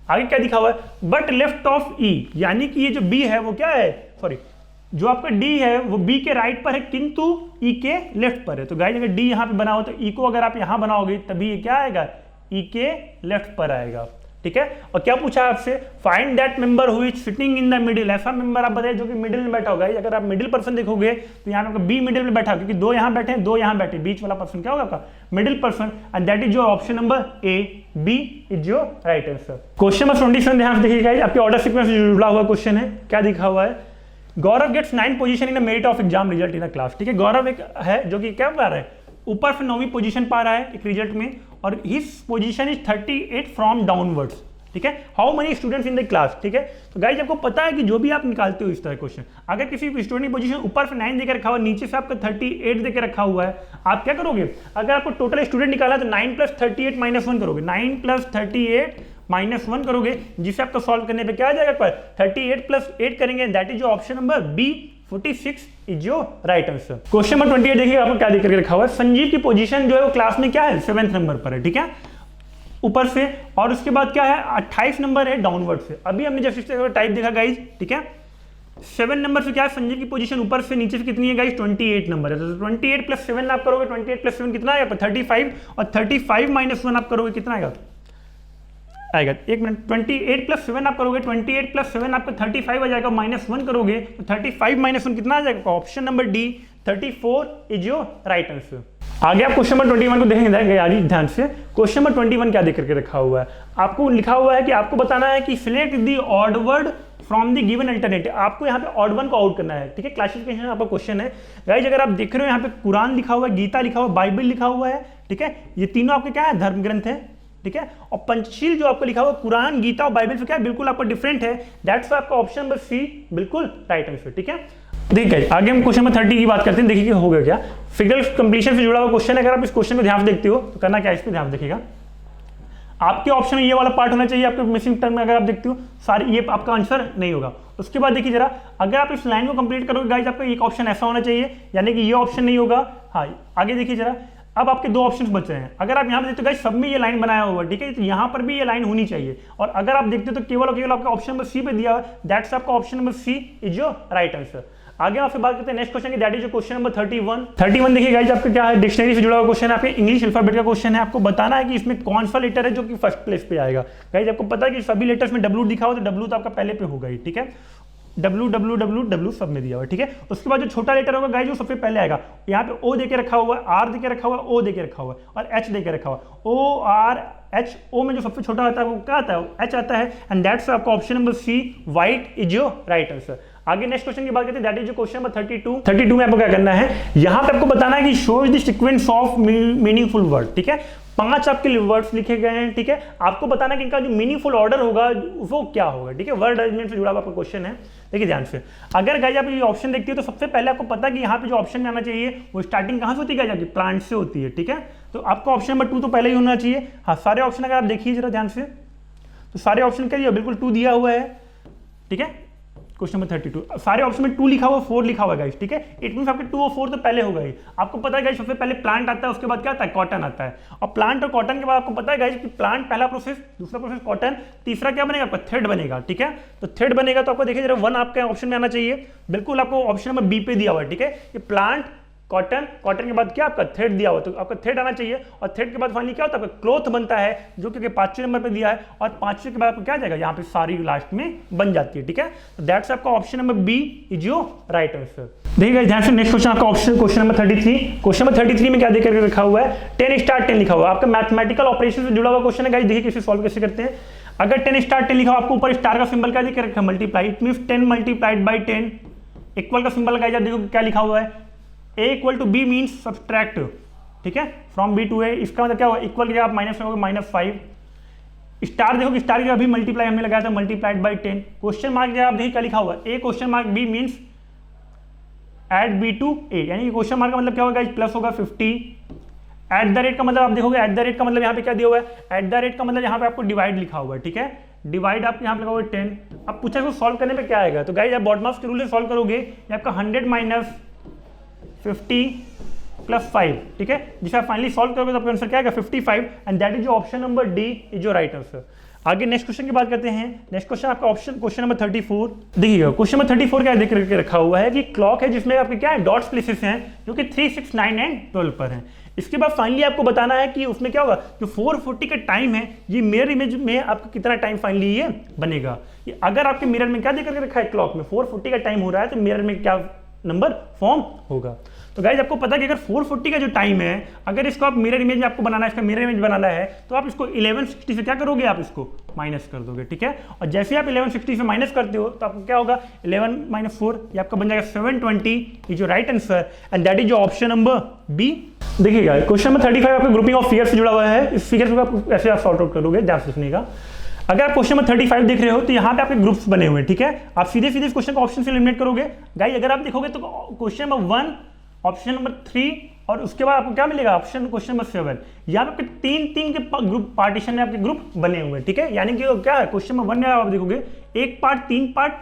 आगे क्या दिखा हुआ है, बट लेफ्ट ऑफ ई, यानी कि ये जो बी है वो क्या है, सॉरी जो आपका डी है वो बी के राइट पर है किंतु ई के लेफ्ट पर है। तो गाइस अगर डी यहां पे बना हो तो ई को अगर आप यहां बनाओगे तभी ये क्या आएगा, ई के लेफ्ट पर आएगा, ठीक है। और क्या पूछा आपसे, find that member who is sitting in the middle, ऐसा मेंबर आप बताइए जो कि मिडिल में बैठा होगा। अगर आप मिडिल पर्सन देखोगे तो यहाँ पे बी मिडिल में बैठा, क्योंकि 2 यहाँ बैठे हैं 2 यहाँ बैठे, बीच वाला पर्सन क्या होगा आपका middle person and that is your option number A, B is your right answer. Question number 27 ध्यान से देखिएगा, आपके ऑर्डर सीक्वेंस से जुड़ा हुआ क्वेश्चन है। क्या दिखा हुआ है, Gaurav gets 9 position in the merit of exam result in the class, ठीक है। गौरव एक है जो कि क्या पा रहा है, ऊपर से 9वीं पोजीशन पा रहा है एक रिजल्ट में, और his position is 38 from downwards, ठीक है। How many students in the class, ठीक है। तो गाइस आपको पता है कि जो भी आप निकालते हो इस तरह क्वेश्चन, अगर किसी स्टूडेंट की पोजीशन ऊपर से 9 देकर रखा हुआ, नीचे से आपका 38 देकर रखा हुआ है, आप क्या करोगे, अगर आपको टोटल स्टूडेंट निकाला है तो 9 + 38 - 1 करोगे, 9 + 38 - 1 करोगे, जिसे आपको सॉल्व करने पे क्या आ जाएगा पर 38 + 8 करेंगे, that is your option number B, 46 is your right answer. Question number 28 देखिए आपको क्या देकर रखा हुआ है, संजीव की पोजीशन जो है वो क्लास में क्या है 7th नंबर पर है, ठीक है, ऊपर से, और उसके बाद क्या है 28 नंबर है डाउनवर्ड से। अभी हमने जब टाइप देखा गाइज, ठीक है, 7 नंबर से क्या है, संजय की पोजीशन ऊपर से नीचे से कितनी है गाइस, 28 नंबर है। तो 28 प्लस 7 आप करोगे, 28 प्लस 7 कितना आएगा, 35, और 35 माइनस 1 आप करोगे कितना आएगा, एक मिनट, 28 प्लस 7 आप करोगे, 28 प्लस 7 आपका 35 आ जाएगा, माइनस 1 करोगे तो 35 माइनस 1 कितना आ जाएगा, option number D 34 is your right answer. आगे आप क्वेश्चन नंबर 21 को देखेंगे यारी ध्यान से। क्वेश्चन नंबर 21 क्या देख करके रखा हुआ है, आपको लिखा हुआ है कि आपको बताना है कि select the odd word from the given alternative. आपको यहाँ पे ऑड वन को आउट करना है, ठीक है। क्लासिफिकेशन आपका क्वेश्चन है गाइस, अगर आप देख रहे हो यहाँ पे कुरान लिखा हुआ है, गीता लिखा हुआ है, बाइबल लिखा हुआ है, ठीक है। ये तीनों आपके क्या है, धर्म ग्रंथ है, ठीक है। और पंचशील जो आपको लिखा हुआ है कुरान, गीता और बाइबल से क्या है, बिल्कुल आपका डिफरेंट है। दैट्स आपका ऑप्शन नंबर सी बिल्कुल राइट आंसर, ठीक है। देखिए आगे हम क्वेश्चन नंबर 30 की बात करते हैं, देखिए हो गया क्या, फिगर कंप्लीशन से जुड़ा हुआ क्वेश्चन है। अगर आप इस क्वेश्चन को ध्यान से देखते हो तो करना क्या है, इस पर ध्यान देखिएगा। आपके ऑप्शन में ये वाला पार्ट होना चाहिए, आपके मिसिंग टर्म में अगर आप देखते हो सारी, ये आपका आंसर नहीं होगा। उसके बाद देखिए जरा, अगर आप इस लाइन को कंप्लीट करोगे गाइस, आपका एक ऑप्शन ऐसा होना चाहिए, यानी कि ये ऑप्शन नहीं होगा। हाँ आगे देखिए जरा, अब आपके दो ऑप्शंस बच रहे हैं। अगर आप यहाँ पे देखते हो गाइस, सब में ये लाइन बनाया हुआ है, ठीक है, तो यहाँ पर भी ये लाइन होनी चाहिए। और अगर आप देखते हो तो केवल और केवल आपका ऑप्शन नंबर सी पे दिया हुआ है, दैट्स आपका option number C is your right answer. आगे आपसे बात करते हैं नेक्स्ट क्वेश्चन की, दैट इज क्वेश्चन नंबर 31 देखिए गाइस, आपका क्या है, डिक्शनरी से जुड़ा हुआ क्वेश्चन है, आपके इंग्लिश अल्फाबेट का क्वेश्चन है। आपको बताना है कि इसमें कौन सा लेटर है जो कि फर्स्ट प्लेस पे आएगा। गाइस आपको पता है कि सभी लेटर्स में डब्ल्यू दिखा हो तो डब्ल्यू तो आपका पहले पे होगा ही, ठीक है। डब्ल्यू सब में दिया हुआ है, ठीक है। उसके बाद जो छोटा लेटर होगा गाइस, जो सबसे पहले आएगा, यहाँ पे ओ देके रखा हुआ है, आर देके रखा हुआ है, ओ देके रखा हुआ है, और एच देके रखा हुआ है। ओ आर एच, ओ में जो सबसे छोटा आता है वो क्या आता है, एच आता है, एंड दैट्स आपका option number C white is your right answer. आगे नेक्स्ट क्वेश्चन की बात करते हैं, दैट इज क्वेश्चन नंबर 32 में आपको क्या करना है, यहाँ पे आपको बताना है कि shows the sequence of meaningful word, ठीक है। 5 आपके वर्ड्स लिखे गए हैं, ठीक है। आपको बताना है कि इनका जो मीनिंगफुल ऑर्डर होगा वो क्या होगा, ठीक है। वर्ड अरेंजमेंट से जुड़ा हुआ आपका क्वेश्चन है, देखिए ध्यान से। अगर गाइस आप ये ऑप्शन देखते हो तो सबसे पहले आपको पता है कि यहाँ पे जो ऑप्शन में आना चाहिए वो स्टार्टिंग कहाँ से होती है गाइस, प्लांट से होती है, ठीक है। तो आपका ऑप्शन नंबर 2 तो पहले ही होना चाहिए। हाँ सारे ऑप्शन अगर आप देखिए जरा ध्यान से, तो सारे ऑप्शन क्या दिया, बिल्कुल 2 दिया हुआ है, ठीक है। क्वेश्चन नंबर 32 सारे ऑप्शन में 2 लिखा हुआ, 4 लिखा हुआ गाइस, ठीक है। इट मींस आपके 2 और 4 तो पहले होगा ही। आपको पता है गाइस, सबसे पहले प्लांट आता है, उसके बाद क्या आता है, कॉटन आता है। और प्लांट और कॉटन के बाद आपको पता है गाइस कि प्लांट पहला प्रोसेस, दूसरा प्रोसेस कॉटन, तीसरा क्या बनेगा, आपका थ्रेड बनेगा, ठीक है। तो थ्रेड बनेगा तो आपको देखिए जरा 1 आपके ऑप्शन में आना चाहिए, बिल्कुल आपको ऑप्शन नंबर बी पे दिया हुआ है, ठीक है। ये प्लांट, कॉटन, कॉटन के बाद क्या आपका थ्रेड दिया हुआ, तो आपका थ्रेड आना चाहिए। और थ्रेड के बाद फाइनली क्या होता है, आपका क्लॉथ बनता है, जो कि 5वें नंबर पे दिया है। और 5वें के बाद आपको क्या आ जाएगा, यहाँ पे सारी लास्ट में बन जाती है, ठीक है। तो दैट्स आपका option number B is your right answer. देखिए ध्यान से, नेक्स्ट क्वेश्चन आपका क्वेश्चन नंबर 33। क्वेश्चन नंबर 33 में क्या देकर के रखा हुआ है, 10 स्टार 10 लिखा हुआ है। आपका मैथमेटिकल ऑपरेशन से जुड़ा हुआ क्वेश्चन है गाइस, देखिए कैसे सॉल्व कैसे करते हैं। अगर 10 स्टार 10 लिखा हुआ, आपको ऊपर स्टार का सिंबल क्या देकर रखा है, multiply. It means 10 multiplied by 10, equal का सिंबल लगाया, देखो क्या लिखा हुआ है, a equal to B means subtract, ठीक है, फ्रॉम बी टू ए। इसका मतलब क्या होगा, इक्वल की जगह आप माइनस करोगे -5। स्टार देखो कि स्टार की जगह भी मल्टीप्लाई हमने लगाया था, मल्टीप्लाइड बाई 10। क्वेश्चन मार्क जगह आप देखिए क्या लिखा हुआ है, A question mark B means add B to A, यानी क्वेश्चन मार्क का मतलब क्या होगा, प्लस होगा 50। एट द रेट का मतलब आप देखोगे, एट द रेट का मतलब यहाँ पे क्या दिया हुआ है, एट द रेट का मतलब यहाँ पे आपको डिवाइड लिखा हुआ है, ठीक है। डिवाइड आप यहाँ पे लगाओगे 10। अब पूछा इसको सॉल्व करने पे क्या आएगा, तो गाइस आप बॉडमास के रूल से सॉल्व करोगे, ये आपका 100 माइनस 50 प्लस 5, ठीक है। जिसे आप फाइनली सॉल्व करोगे तो आपका आंसर क्या आएगा, 55, and that is option number D is your right answer. आगे नेक्स्ट क्वेश्चन की बात करते हैं। नेक्स्ट क्वेश्चन आपका क्वेश्चन नंबर 34। देखिएगा क्वेश्चन नंबर 34 क्या देख करके रखा हुआ है कि क्लॉक है जिसमें आपके क्या है, डॉट्स प्लेसेस हैं, जो कि 3, 6, 9 एंड 12 पर हैं। इसके बाद फाइनली आपको बताना है कि उसमें क्या होगा, जो 440 का टाइम है, ये मिरर इमेज में आपको कितना टाइम फाइनली ये बनेगा। ये अगर आपके मिरर में क्या देख करके रखा है, क्लॉक में 440 का टाइम हो रहा है, तो मिरर में क्या नंबर फॉर्म होगा। तो गाइज आपको पता है कि अगर 440 का जो टाइम है, अगर इसको आप मिरर इमेज में आपको बनाना है, इसका मिरर इमेज बनाना है, तो आप इसको 1160 से क्या करोगे, आप इसको माइनस कर दोगे, ठीक है। और जैसे आप 1160 से माइनस करते हो तो आपको क्या होगा, 11 - 4, ये आपका बन जाएगा 720 is your right answer, and that is your option number B. देखिएगा क्वेश्चन नंबर 35 आपका ग्रुपिंग ऑफ फिगर से जुड़ा हुआ है। इस फिगर को आप ऐसे आप सॉर्ट आउट करोगे, ध्यान से सुनिएगा। अगर आप क्वेश्चन नंबर 35 देख रहे हो तो यहाँ पे आपके ग्रुप्स बने हुए हैं, ठीक है। आप सीधे सीधे इस क्वेश्चन को ऑप्शन से एलिमिनेट करोगे। गाइस अगर आप देखोगे तो क्वेश्चन नंबर 1, ऑप्शन नंबर 3, और उसके बाद आपको क्या मिलेगा, ऑप्शन क्वेश्चन नंबर 7। यहाँ पे आपके 3 के ग्रुप पार्टीशन में आपके ग्रुप बने हुए हैं, ठीक है। यानी कि क्या है, क्वेश्चन नंबर 1 में आप देखोगे 1 part 3 part,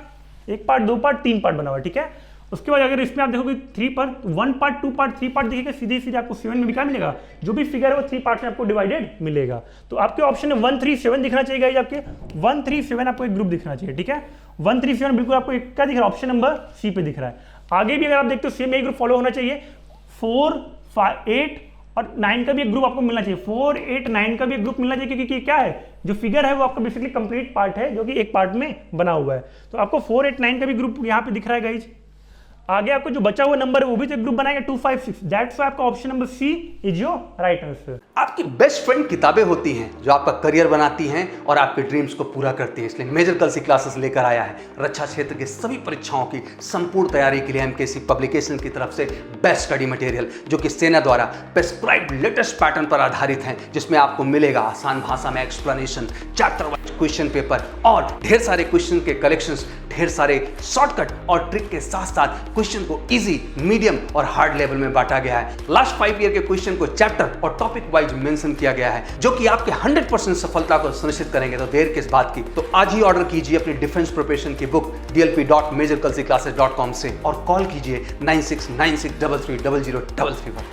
1 part 2 part 3 part बना हुआ है, ठीक है। उसके बाद अगर इसमें आप देखोगे 3 पर 1 पार्ट 2 पार्ट 3 पार्ट देखिएगा, सीधे सीधे आपको 7 में भी क्या मिलेगा, जो भी फिगर है वो 3 पार्ट में आपको डिवाइडेड मिलेगा। तो आपके ऑप्शन में 137 दिखना चाहिए गाइस, आपके 137 आपको एक ग्रुप दिखना चाहिए, ठीक है। 137 बिल्कुल आपको एक क्या दिख रहा है, ऑप्शन नंबर सी पे दिख रहा है। आगे भी अगर आप देखते हो सेम एक ग्रुप फॉलो होना चाहिए, 4, 5, 8 और 9 का भी एक ग्रुप आपको मिलना चाहिए, 4, 8, 9 का भी एक ग्रुप मिलना चाहिए, क्योंकि क्या है, जो फिगर है वो आपका बेसिकली कंप्लीट पार्ट है जो कि एक पार्ट में बना हुआ है। तो आपको 4, 8, 9 का भी ग्रुप यहाँ पे दिख रहा है गाइज। आगे आपको जो बचा हुआ नंबर है वो भी तो एक ग्रुप बनाएगा 2, 5, 6, दैट्स व्हाई आपका option number C is your right answer. आपकी बेस्ट फ्रेंड किताबें होती हैं जो आपका करियर बनाती हैं और आपके ड्रीम्स को पूरा करती हैं। इसलिए मेजर कल सी क्लासेस लेकर आया है रक्षा क्षेत्र के सभी परीक्षाओं की संपूर्ण तैयारी के लिए एमकेसी पब्लिकेशन की तरफ से बेस्ट स्टडी मटेरियल, जो कि सेना द्वारा प्रेस्क्राइब्ड लेटेस्ट पैटर्न पर आधारित हैं, जिसमें आपको मिलेगा आसान भाषा में explanation, chapter wise question paper और ढेर सारे क्वेश्चन के कलेक्शंस, ढेर सारे शॉर्टकट और ट्रिक के साथ साथ क्वेश्चन को इजी, मीडियम और हार्ड लेवल में बांटा गया है। लास्ट 5 ईयर के क्वेश्चन को चैप्टर और टॉपिक वाइज मेंशन किया गया है, जो कि आपके 100% सफलता को सुनिश्चित करेंगे। तो देर किस बात की, तो आज ही ऑर्डर कीजिए अपनी डिफेंस प्रिपरेशन की बुक dlp.majorkalsiclasses.com से और कॉल कीजिए 9696330033 पर।